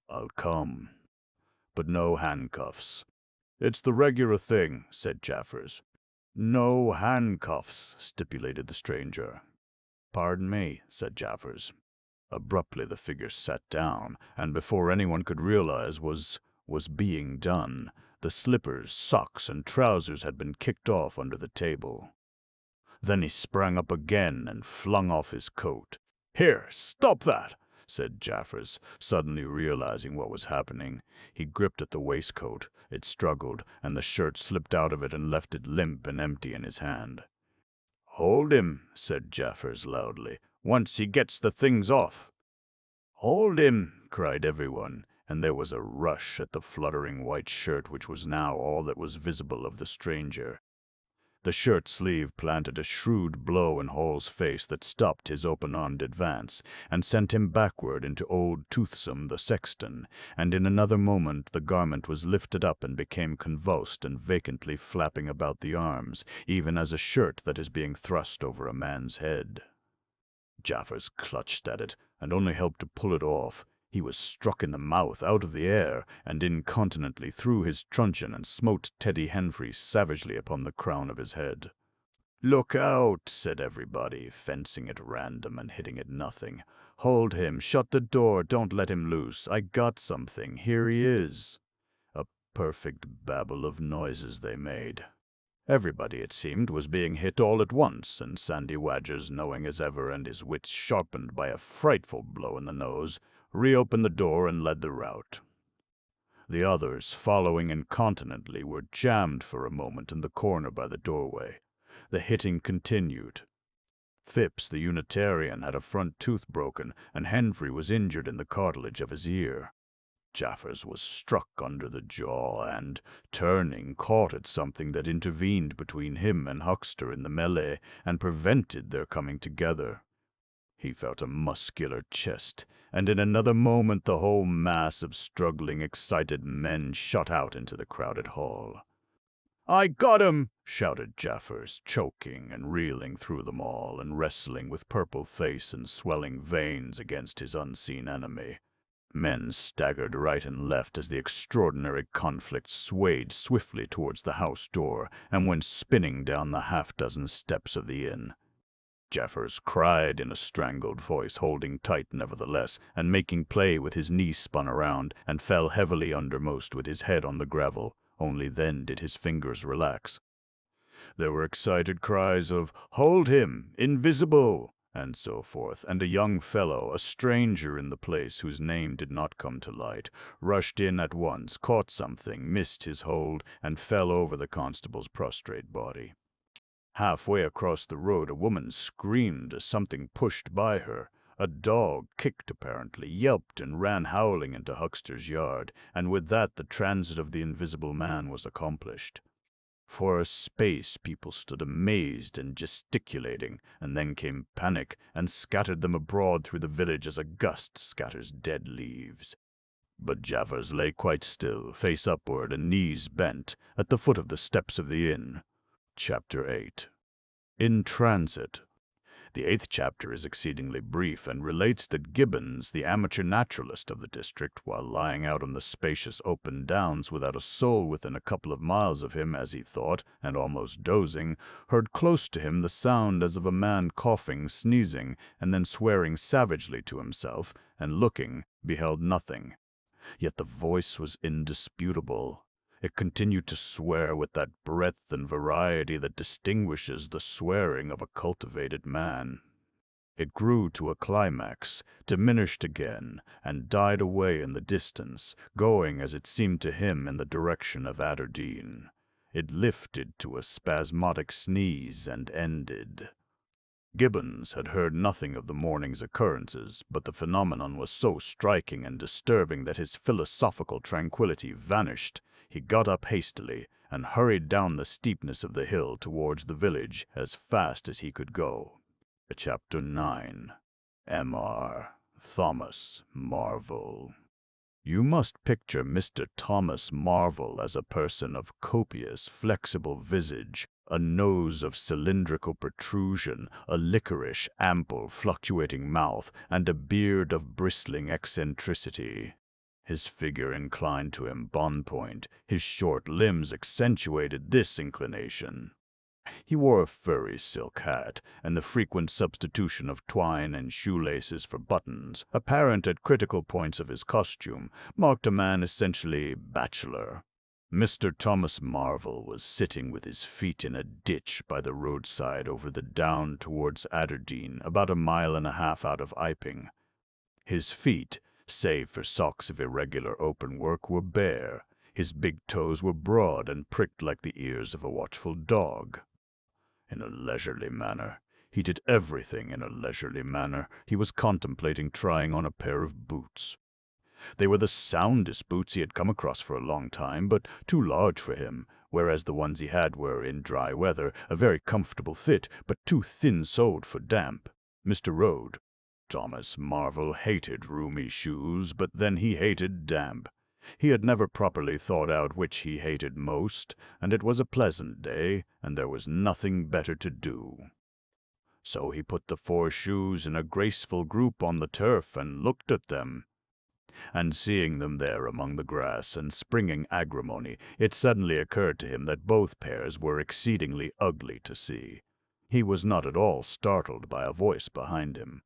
But no handcuffs." "It's the regular thing," said Jaffers. "No handcuffs," stipulated the stranger. "Pardon me," said Jaffers. Abruptly the figure sat down, and before anyone could realize was being done, the slippers, socks, and trousers had been kicked off under the table. Then he sprang up again and flung off his coat. "Here, stop that!" said Jaffers, suddenly realizing what was happening. He gripped at the waistcoat. It struggled, and the shirt slipped out of it and left it limp and empty in his hand. "Hold him," said Jaffers loudly, "once he gets the things off." "Hold him!" cried everyone, and there was a rush at the fluttering white shirt which was now all that was visible of the stranger. The shirt sleeve planted a shrewd blow in Hall's face that stopped his open-armed advance, and sent him backward into old Toothsome the sexton, and in another moment the garment was lifted up and became convulsed and vacantly flapping about the arms, even as a shirt that is being thrust over a man's head. Jaffers clutched at it, and only helped to pull it off. He was struck in the mouth out of the air, and incontinently threw his truncheon and smote Teddy Henfrey savagely upon the crown of his head. "Look out," said everybody, fencing at random and hitting at nothing. "Hold him, shut the door, don't let him loose. I got something, here he is." A perfect babel of noises they made. Everybody, it seemed, was being hit all at once, and Sandy Wadgers, knowing as ever and his wits sharpened by a frightful blow in the nose, reopened the door and led the rout. The others, following incontinently, were jammed for a moment in the corner by the doorway. The hitting continued. Phipps, the Unitarian, had a front tooth broken, and Henry was injured in the cartilage of his ear. Jaffers was struck under the jaw and, turning, caught at something that intervened between him and Huckster in the melee and prevented their coming together. He felt a muscular chest, and in another moment the whole mass of struggling, excited men shot out into the crowded hall. "I got him!" shouted Jaffers, choking and reeling through them all and wrestling with purple face and swelling veins against his unseen enemy. Men staggered right and left as the extraordinary conflict swayed swiftly towards the house door and went spinning down the half-dozen steps of the inn. Jaffers cried in a strangled voice, holding tight nevertheless, and making play with his knee spun around, and fell heavily undermost with his head on the gravel. Only then did his fingers relax. There were excited cries of, "Hold him! Invisible!" and so forth, and a young fellow, a stranger in the place whose name did not come to light, rushed in at once, caught something, missed his hold, and fell over the constable's prostrate body. Halfway across the road a woman screamed as something pushed by her. A dog, kicked apparently, yelped and ran howling into Huckster's yard, and with that the transit of the invisible man was accomplished. For a space people stood amazed and gesticulating, and then came panic and scattered them abroad through the village as a gust scatters dead leaves. But Jaffers lay quite still, face upward and knees bent, at the foot of the steps of the inn. Chapter 8. In Transit. The 8th chapter is exceedingly brief and relates that Gibbons, the amateur naturalist of the district, while lying out on the spacious open downs without a soul within a couple of miles of him, as he thought, and almost dozing, heard close to him the sound as of a man coughing, sneezing, and then swearing savagely to himself, and looking, beheld nothing. Yet the voice was indisputable. It continued to swear with that breadth and variety that distinguishes the swearing of a cultivated man. It grew to a climax, diminished again, and died away in the distance, going, as it seemed to him, in the direction of Aberdeen. It lifted to a spasmodic sneeze and ended. Gibbons had heard nothing of the morning's occurrences, but the phenomenon was so striking and disturbing that his philosophical tranquillity vanished. He got up hastily and hurried down the steepness of the hill towards the village as fast as he could go. Chapter 9. M.R. Thomas Marvel. You must picture Mr. Thomas Marvel as a person of copious, flexible visage, a nose of cylindrical protrusion, a liquorish, ample, fluctuating mouth, and a beard of bristling eccentricity. His figure inclined to embon point, his short limbs accentuated this inclination. He wore a furry silk hat, and the frequent substitution of twine and shoelaces for buttons, apparent at critical points of his costume, marked a man essentially bachelor. Mr. Thomas Marvel was sitting with his feet in a ditch by the roadside over the down towards Aberdeen, about 1.5 miles out of Iping. His feet, save for socks of irregular openwork, were bare. His big toes were broad and pricked like the ears of a watchful dog. In a leisurely manner, he did everything in a leisurely manner, he was contemplating trying on a pair of boots. They were the soundest boots he had come across for a long time, but too large for him, whereas the ones he had were, in dry weather, a very comfortable fit, but too thin-soled for damp. Mr. Rode. Thomas Marvel hated roomy shoes, but then he hated damp. He had never properly thought out which he hated most, and it was a pleasant day, and there was nothing better to do. So he put the 4 shoes in a graceful group on the turf and looked at them. And seeing them there among the grass and springing agrimony, it suddenly occurred to him that both pairs were exceedingly ugly to see. He was not at all startled by a voice behind him.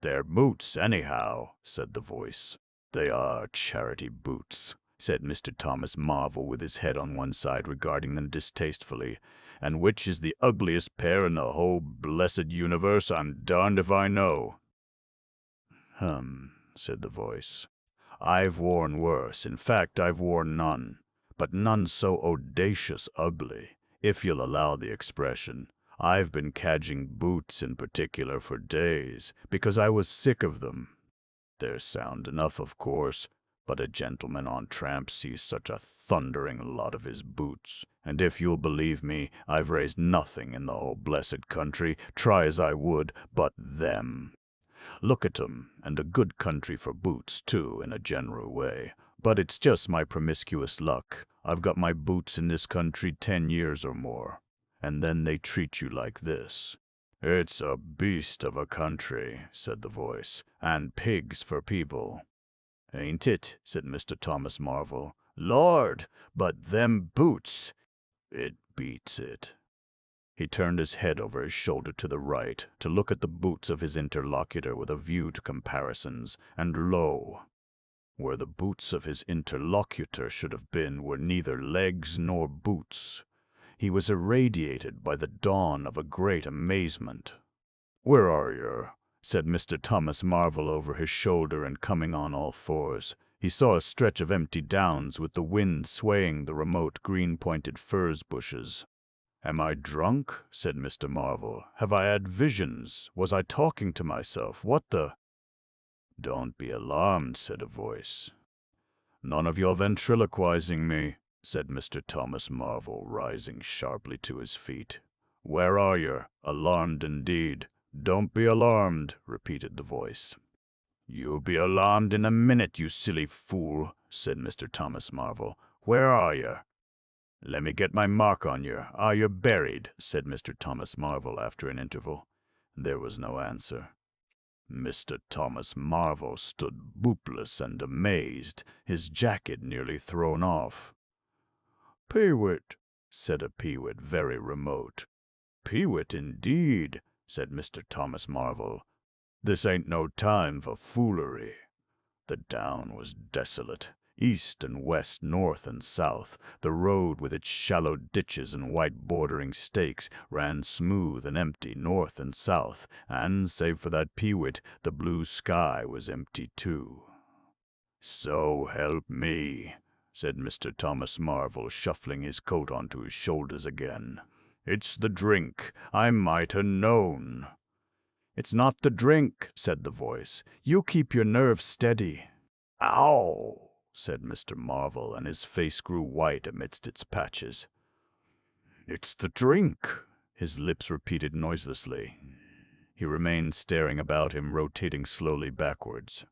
"They're boots, anyhow," said the voice. "They are charity boots," said Mr. Thomas Marvel with his head on one side, regarding them distastefully. "And which is the ugliest pair in the whole blessed universe, I'm darned if I know." Said the voice. "I've worn worse. In fact, I've worn none. But none so audacious ugly, if you'll allow the expression. I've been cadging boots in particular for days, because I was sick of them. They're sound enough, of course, but a gentleman on tramp sees such a thundering lot of his boots, and if you'll believe me, I've raised nothing in the whole blessed country, try as I would, but them. Look at 'em, and a good country for boots, too, in a general way. But it's just my promiscuous luck. I've got my boots in this country 10 years or more, and then they treat you like this." "It's a beast of a country," said the voice, "and pigs for people." "Ain't it?" said Mr. Thomas Marvel. "Lord, but them boots! It beats it." He turned his head over his shoulder to the right to look at the boots of his interlocutor with a view to comparisons, and lo! Where the boots of his interlocutor should have been were neither legs nor boots. He was irradiated by the dawn of a great amazement. "Where are you?" said Mr. Thomas Marvel over his shoulder and coming on all fours. He saw a stretch of empty downs with the wind swaying the remote green-pointed furze bushes. "Am I drunk?" said Mr. Marvel. "Have I had visions? Was I talking to myself? What the—" "Don't be alarmed," said a voice. "None of your ventriloquizing me," said Mr. Thomas Marvel, rising sharply to his feet. "Where are you? Alarmed indeed." "Don't be alarmed," repeated the voice. "You'll be alarmed in a minute, you silly fool," said Mr. Thomas Marvel. "Where are you?" "Let me get my mark on you. Are you buried?" said Mr. Thomas Marvel after an interval. There was no answer. Mr. Thomas Marvel stood boopless and amazed, his jacket nearly thrown off. "Peewit," said a peewit very remote. "Peewit, indeed," said Mr. Thomas Marvel. "This ain't no time for foolery." The down was desolate. East and west, north and south, the road with its shallow ditches and white bordering stakes ran smooth and empty north and south, and, save for that peewit, the blue sky was empty too. "So help me," said Mr. Thomas Marvel, shuffling his coat onto his shoulders again. "It's the drink. I might ha' known." "It's not the drink," said the voice. "You keep your nerves steady." "Ow!" said Mr. Marvel, and his face grew white amidst its patches. "It's the drink," his lips repeated noiselessly. He remained staring about him, rotating slowly backwards.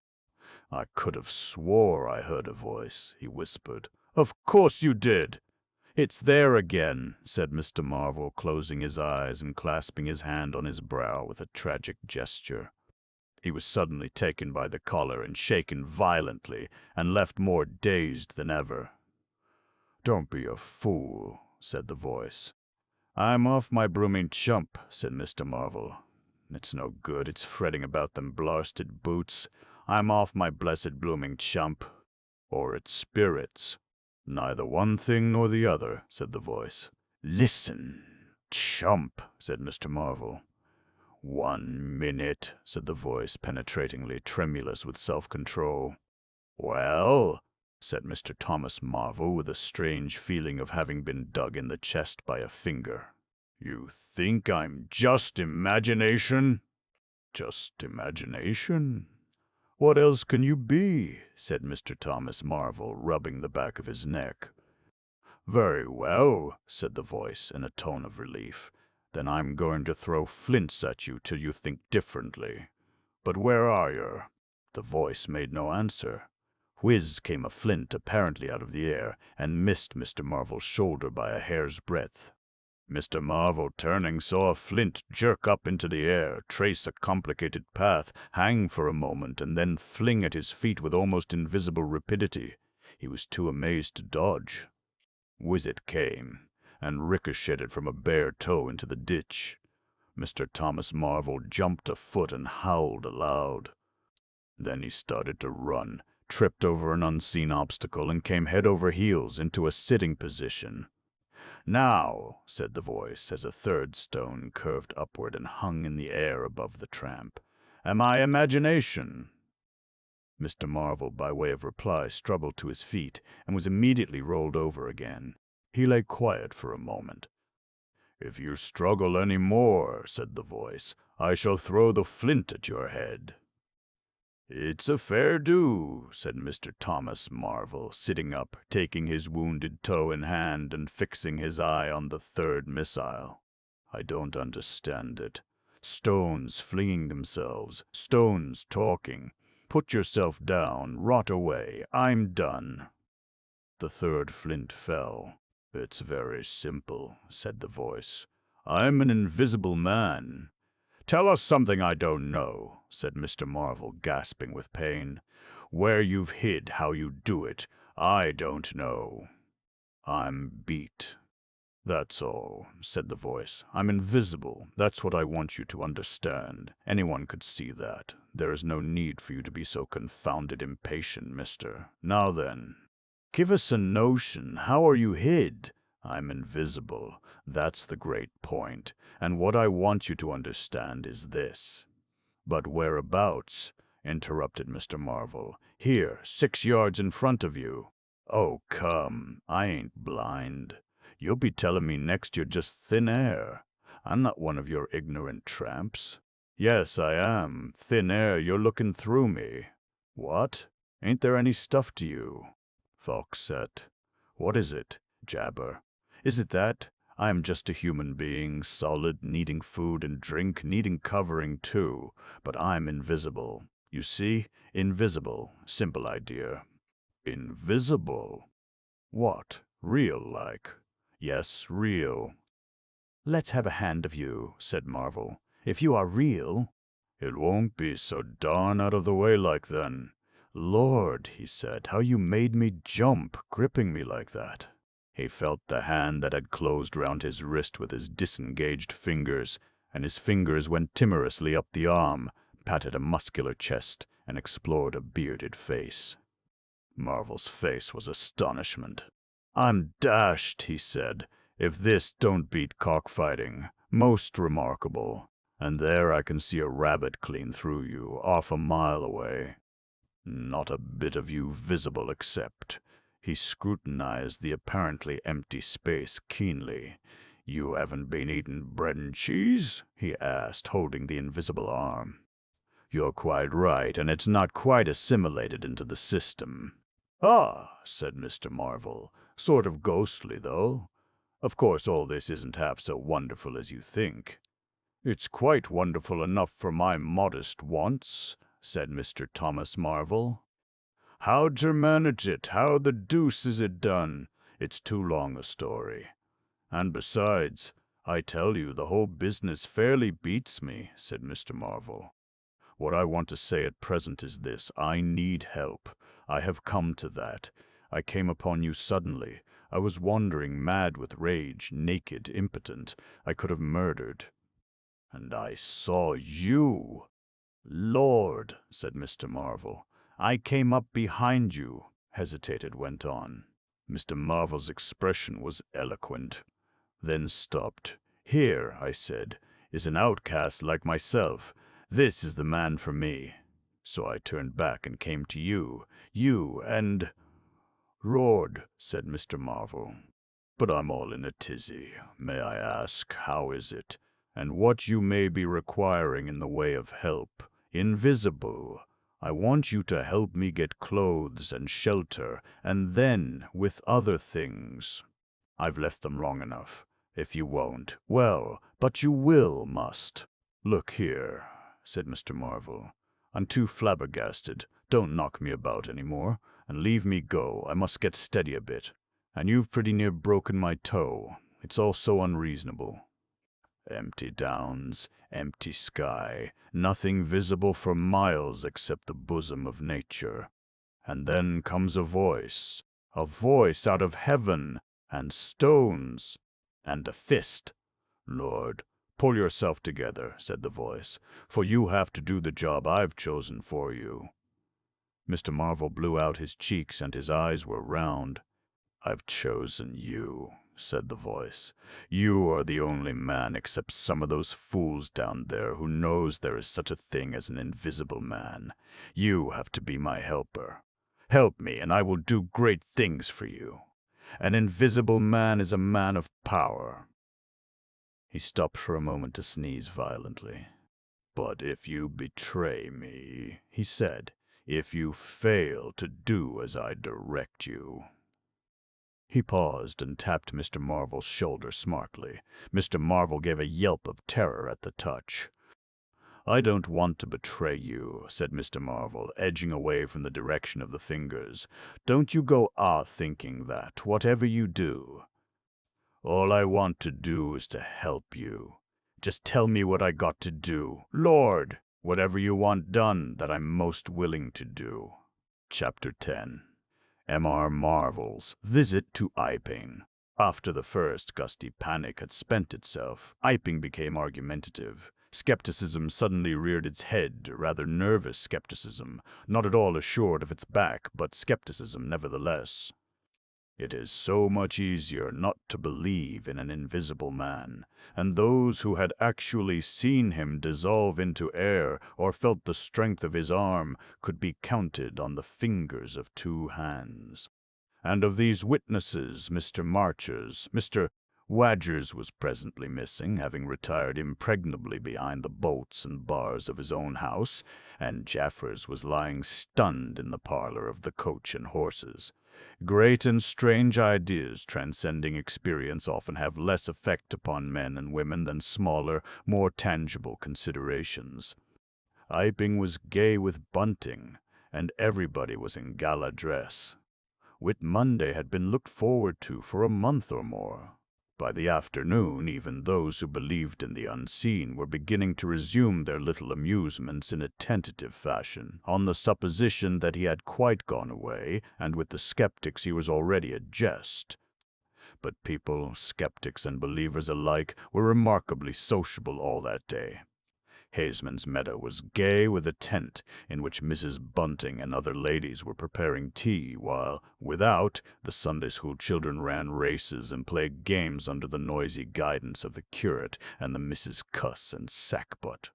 "I could have swore I heard a voice," he whispered. "Of course you did!" "It's there again," said Mr. Marvel, closing his eyes and clasping his hand on his brow with a tragic gesture. He was suddenly taken by the collar and shaken violently, and left more dazed than ever. "Don't be a fool," said the voice. "I'm off my blooming chump," said Mr. Marvel. "It's no good, it's fretting about them blarsted boots. I'm off my blessed blooming chump. Or it's spirits." "Neither one thing nor the other," said the voice. "Listen, chump," said Mr. Marvel. "1 minute," said the voice, penetratingly, tremulous with self-control. "Well," said Mr. Thomas Marvel, with a strange feeling of having been dug in the chest by a finger. "You think I'm just imagination?" "Just imagination? What else can you be?" said Mr. Thomas Marvel, rubbing the back of his neck. "Very well," said the voice, in a tone of relief. "Then I'm going to throw flints at you till you think differently. But where are you?" The voice made no answer. Whiz came a flint apparently out of the air, and missed Mr. Marvel's shoulder by a hair's breadth. Mr. Marvel, turning, saw a flint jerk up into the air, trace a complicated path, hang for a moment, and then fling at his feet with almost invisible rapidity. He was too amazed to dodge. Whiz it came, and ricocheted from a bare toe into the ditch. Mr. Thomas Marvel jumped a foot and howled aloud. Then he started to run, tripped over an unseen obstacle, and came head over heels into a sitting position. "Now," said the voice, as a third stone curved upward and hung in the air above the tramp, "am I imagination?" Mr. Marvel, by way of reply, struggled to his feet and was immediately rolled over again. He lay quiet for a moment. "If you struggle any more," said the voice, "I shall throw the flint at your head." "It's a fair do," said Mr. Thomas Marvel, sitting up, taking his wounded toe in hand and fixing his eye on the third missile. "I don't understand it. Stones flinging themselves, stones talking. Put yourself down, rot away, I'm done." The third flint fell. "It's very simple," said the voice. "I'm an invisible man." "Tell us something I don't know," said Mr. Marvel, gasping with pain. "Where you've hid, how you do it, I don't know." "I'm beat. That's all," said the voice. "I'm invisible. That's what I want you to understand. Anyone could see that. There is no need for you to be so confounded impatient, mister. Now then, give us a notion. How are you hid?" "I'm invisible. That's the great point. And what I want you to understand is this." "But whereabouts?" interrupted Mr. Marvel. "Here, 6 yards in front of you." "Oh, come, I ain't blind. You'll be telling me next you're just thin air. I'm not one of your ignorant tramps." "Yes, I am. Thin air, you're looking through me." "What? Ain't there any stuff to you?" "Foxette." "What is it?" "Jabber." "Is it that? I am just a human being, solid, needing food and drink, needing covering too, but I'm invisible. You see? Invisible. Simple idea." "Invisible? What? Real like?" "Yes, real." "Let's have a hand of you," said Marvel. "If you are real—" "It won't be so darn out of the way like then." "Lord," he said, "how you made me jump, gripping me like that." He felt the hand that had closed round his wrist with his disengaged fingers, and his fingers went timorously up the arm, patted a muscular chest, and explored a bearded face. Marvel's face was astonishment. "I'm dashed," he said, "if this don't beat cockfighting. Most remarkable. And there I can see a rabbit clean through you, off a mile away. Not a bit of you visible except—" He scrutinized the apparently empty space keenly. "You haven't been eating bread and cheese?" he asked, holding the invisible arm. "You're quite right, and it's not quite assimilated into the system." "Ah," said Mr. Marvel, "sort of ghostly, though. Of course all this isn't half so wonderful as you think." "It's quite wonderful enough for my modest wants," said Mr. Thomas Marvel. "How'd you manage it? How the deuce is it done? It's too long a story. And besides, I tell you, the whole business fairly beats me," said Mr. Marvel. "What I want to say at present is this. I need help. I have come to that. I came upon you suddenly. I was wandering mad with rage, naked, impotent. I could have murdered. And I saw you." "Lord," said Mr. Marvel. "I came up behind you," hesitated, went on. Mr. Marvel's expression was eloquent, then stopped. "Here," I said, "is an outcast like myself. This is the man for me. So I turned back and came to you. You and—" "Roared," said Mr. Marvel. "But I'm all in a tizzy. May I ask, how is it? And what you may be requiring in the way of help? Invisible. I want you to help me get clothes and shelter, and then with other things. I've left them long enough. If you won't, well, but you must. Look here," said Mr. Marvel. "I'm too flabbergasted. Don't knock me about any more, and leave me go. I must get steady a bit. And you've pretty near broken my toe. It's all so unreasonable. Empty downs, empty sky, nothing visible for miles except the bosom of nature. And then comes a voice out of heaven, and stones, and a fist. Lord, "Pull yourself together," said the voice, "for you have to do the job I've chosen for you." Mr. Marvel blew out his cheeks and his eyes were round. "I've chosen you," said the voice. "You are the only man except some of those fools down there who knows there is such a thing as an invisible man. You have to be my helper. Help me, and I will do great things for you. An invisible man is a man of power." He stopped for a moment to sneeze violently. "But if you betray me," he said, "if you fail to do as I direct you—" He paused and tapped Mr. Marvel's shoulder smartly. Mr. Marvel gave a yelp of terror at the touch. "I don't want to betray you," said Mr. Marvel, edging away from the direction of the fingers. "Don't you go thinking that, whatever you do. All I want to do is to help you. Just tell me what I got to do. Lord, whatever you want done, that I'm most willing to do." Chapter 10. M.R. Marvel's visit to Iping. After the first gusty panic had spent itself, Iping became argumentative. Skepticism suddenly reared its head, rather nervous skepticism, not at all assured of its back, but skepticism nevertheless. It is so much easier not to believe in an invisible man, and those who had actually seen him dissolve into air or felt the strength of his arm could be counted on the fingers of two hands. And of these witnesses, Mr. Wadgers was presently missing, having retired impregnably behind the bolts and bars of his own house, and Jaffers was lying stunned in the parlor of the Coach and Horses. Great and strange ideas transcending experience often have less effect upon men and women than smaller, more tangible considerations. Iping was gay with bunting, and everybody was in gala dress. Whit Monday had been looked forward to for a month or more. By the afternoon, even those who believed in the unseen were beginning to resume their little amusements in a tentative fashion, on the supposition that he had quite gone away, and with the skeptics he was already a jest. But people, skeptics and believers alike, were remarkably sociable all that day. Hazeman's Meadow was gay with a tent in which Mrs. Bunting and other ladies were preparing tea, while, without, the Sunday school children ran races and played games under the noisy guidance of the curate and the Misses Cuss and Sackbut.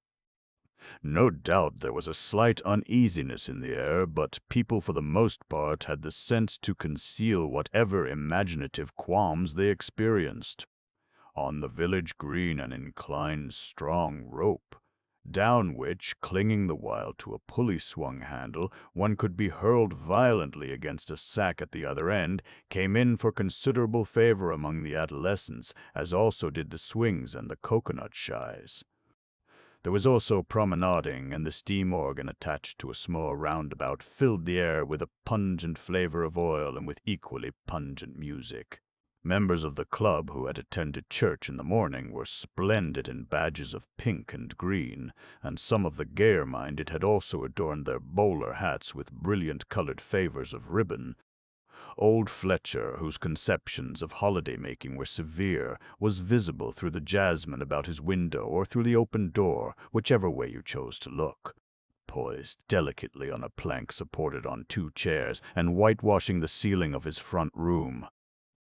No doubt there was a slight uneasiness in the air, but people for the most part had the sense to conceal whatever imaginative qualms they experienced. On the village green an inclined strong rope, down which, clinging the while to a pulley-swung handle, one could be hurled violently against a sack at the other end, came in for considerable favor among the adolescents, as also did the swings and the coconut shies. There was also promenading, and the steam organ attached to a small roundabout filled the air with a pungent flavor of oil and with equally pungent music. Members of the club who had attended church in the morning were splendid in badges of pink and green, and some of the gayer-minded had also adorned their bowler hats with brilliant-colored favors of ribbon. Old Fletcher, whose conceptions of holiday-making were severe, was visible through the jasmine about his window or through the open door, whichever way you chose to look, poised delicately on a plank supported on two chairs and whitewashing the ceiling of his front room.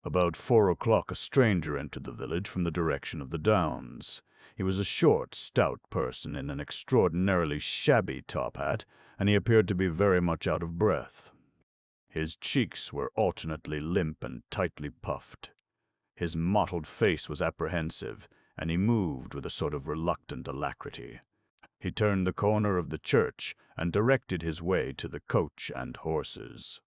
About 4 o'clock a stranger entered the village from the direction of the Downs. He was a short, stout person in an extraordinarily shabby top hat, and he appeared to be very much out of breath. His cheeks were alternately limp and tightly puffed. His mottled face was apprehensive, and he moved with a sort of reluctant alacrity. He turned the corner of the church and directed his way to the Coach and Horses.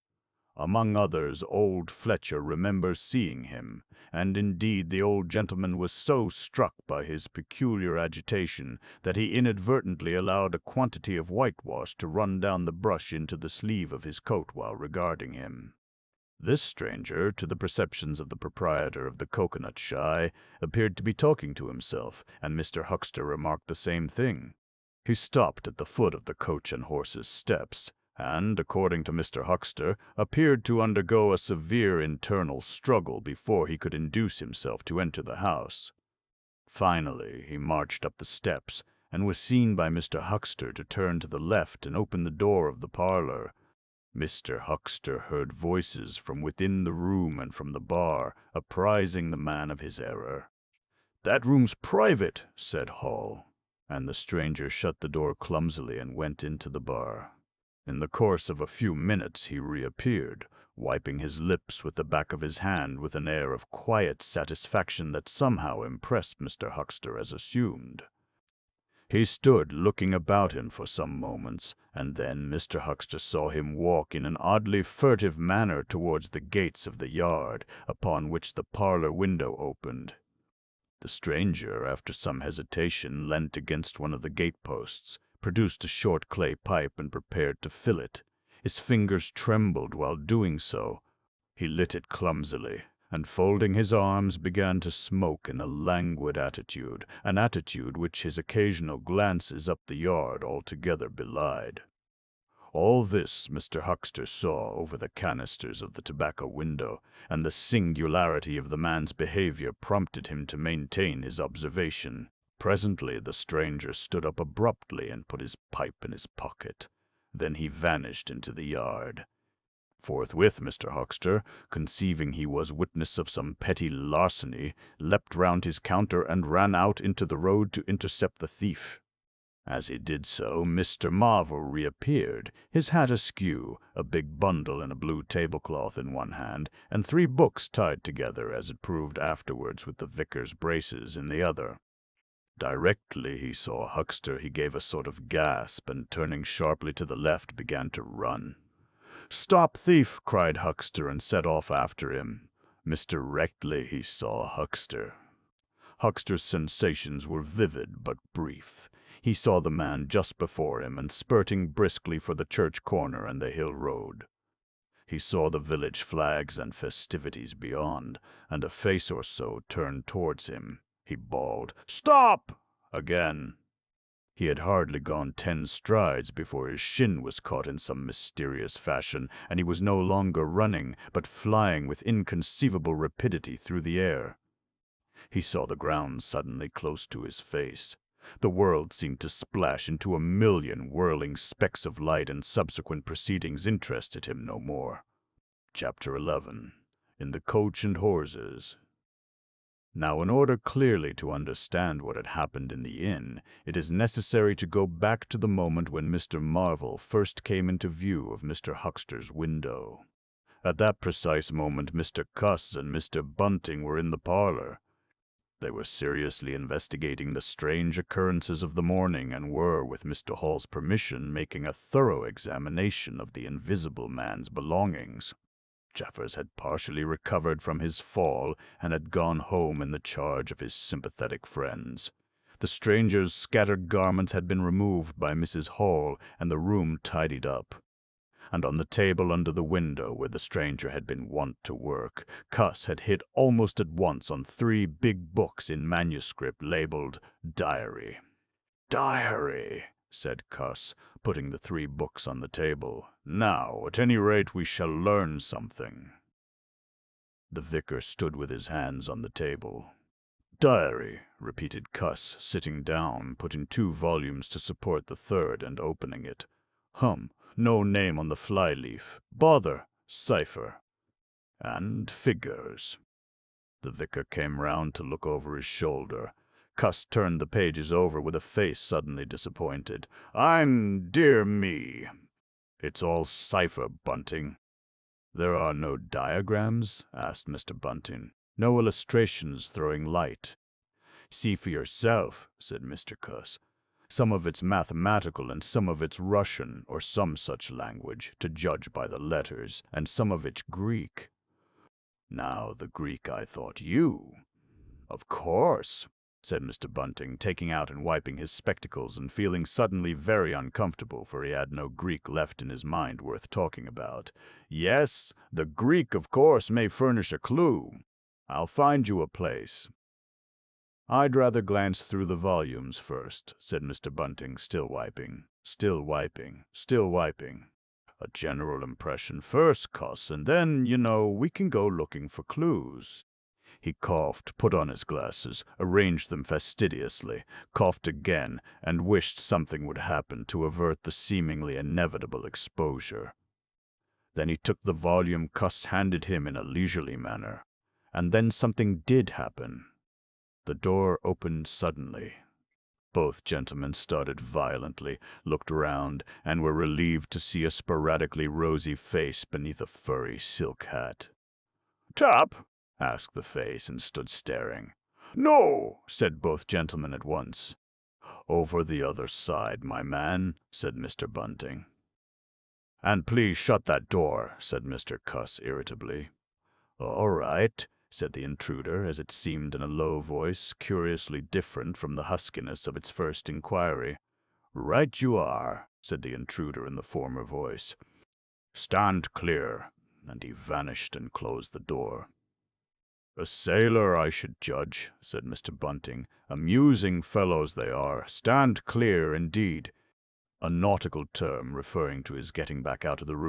Among others, old Fletcher remembers seeing him, and indeed the old gentleman was so struck by his peculiar agitation that he inadvertently allowed a quantity of whitewash to run down the brush into the sleeve of his coat while regarding him. This stranger, to the perceptions of the proprietor of the coconut shy, appeared to be talking to himself, and Mr. Huckster remarked the same thing. He stopped at the foot of the Coach and Horses steps, and, according to Mr. Huckster, appeared to undergo a severe internal struggle before he could induce himself to enter the house. Finally, he marched up the steps, and was seen by Mr. Huckster to turn to the left and open the door of the parlor. Mr. Huckster heard voices from within the room and from the bar, apprising the man of his error. "That room's private," said Hall, and the stranger shut the door clumsily and went into the bar. In the course of a few minutes he reappeared, wiping his lips with the back of his hand with an air of quiet satisfaction that somehow impressed Mr. Huckster as assumed. He stood looking about him for some moments, and then Mr. Huckster saw him walk in an oddly furtive manner towards the gates of the yard, upon which the parlor window opened. The stranger, after some hesitation, leant against one of the gate-posts, produced a short clay pipe, and prepared to fill it. His fingers trembled while doing so. He lit it clumsily, and folding his arms began to smoke in a languid attitude, an attitude which his occasional glances up the yard altogether belied. All this Mr. Huckster saw over the canisters of the tobacco window, and the singularity of the man's behavior prompted him to maintain his observation. Presently the stranger stood up abruptly and put his pipe in his pocket. Then he vanished into the yard. Forthwith Mr. Huckster, conceiving he was witness of some petty larceny, leapt round his counter and ran out into the road to intercept the thief. As he did so, Mr. Marvel reappeared, his hat askew, a big bundle in a blue tablecloth in one hand, and 3 books tied together, as it proved afterwards, with the vicar's braces in the other. Directly he saw Huckster, he gave a sort of gasp, and turning sharply to the left, began to run. "Stop, thief!" cried Huckster, and set off after him. Directly he saw Huckster. Huckster's sensations were vivid but brief. He saw the man just before him, and spurting briskly for the church corner and the hill road. He saw the village flags and festivities beyond, and a face or so turned towards him. He bawled, "Stop!" again. He had hardly gone 10 strides before his shin was caught in some mysterious fashion, and he was no longer running, but flying with inconceivable rapidity through the air. He saw the ground suddenly close to his face. The world seemed to splash into a million whirling specks of light, and subsequent proceedings interested him no more. Chapter 11. In the Coach and Horses. Now, in order clearly to understand what had happened in the inn, it is necessary to go back to the moment when Mr. Marvel first came into view of Mr. Huckster's window. At that precise moment Mr. Cuss and Mr. Bunting were in the parlor. They were seriously investigating the strange occurrences of the morning, and were, with Mr. Hall's permission, making a thorough examination of the invisible man's belongings. Jeffers had partially recovered from his fall, and had gone home in the charge of his sympathetic friends. The stranger's scattered garments had been removed by Mrs. Hall, and the room tidied up. And on the table under the window, where the stranger had been wont to work, Cuss had hit almost at once on 3 big books in manuscript labeled "Diary." "Diary," said Cuss, putting the 3 books on the table. "Now, at any rate, we shall learn something." The vicar stood with his hands on the table. "Diary," repeated Cuss, sitting down, putting 2 volumes to support the 3rd, and opening it. No name on the fly-leaf. Bother. Cipher. And figures." The vicar came round to look over his shoulder. Cuss turned the pages over with a face suddenly disappointed. Dear me. It's all cipher, Bunting." "There are no diagrams?" asked Mr. Bunting. "No illustrations throwing light?" "See for yourself," said Mr. Cuss. "Some of it's mathematical, and some of it's Russian, or some such language, to judge by the letters, and some of it's Greek." "Now, the Greek I thought you." "Of course," said Mr. Bunting, taking out and wiping his spectacles, and feeling suddenly very uncomfortable, for he had no Greek left in his mind worth talking about. "Yes, the Greek, of course, may furnish a clue. I'll find you a place." "I'd rather glance through the volumes first," said Mr. Bunting, still wiping. "A general impression first, Cuss, and then, we can go looking for clues." He coughed, put on his glasses, arranged them fastidiously, coughed again, and wished something would happen to avert the seemingly inevitable exposure. Then he took the volume Cuss handed him in a leisurely manner. And then something did happen. The door opened suddenly. Both gentlemen started violently, looked round, and were relieved to see a sporadically rosy face beneath a furry silk hat. "Tap?" asked the face, and stood staring. "No," said both gentlemen at once. "Over the other side, my man," said Mr. Bunting. "And please shut that door," said Mr. Cuss irritably. "All right," said the intruder, as it seemed in a low voice, curiously different from the huskiness of its first inquiry. "Right you are," said the intruder in the former voice. "Stand clear," and he vanished and closed the door. "A sailor, I should judge," said Mr. Bunting. "Amusing fellows they are. Stand clear, indeed." A nautical term referring to his getting back out of the room.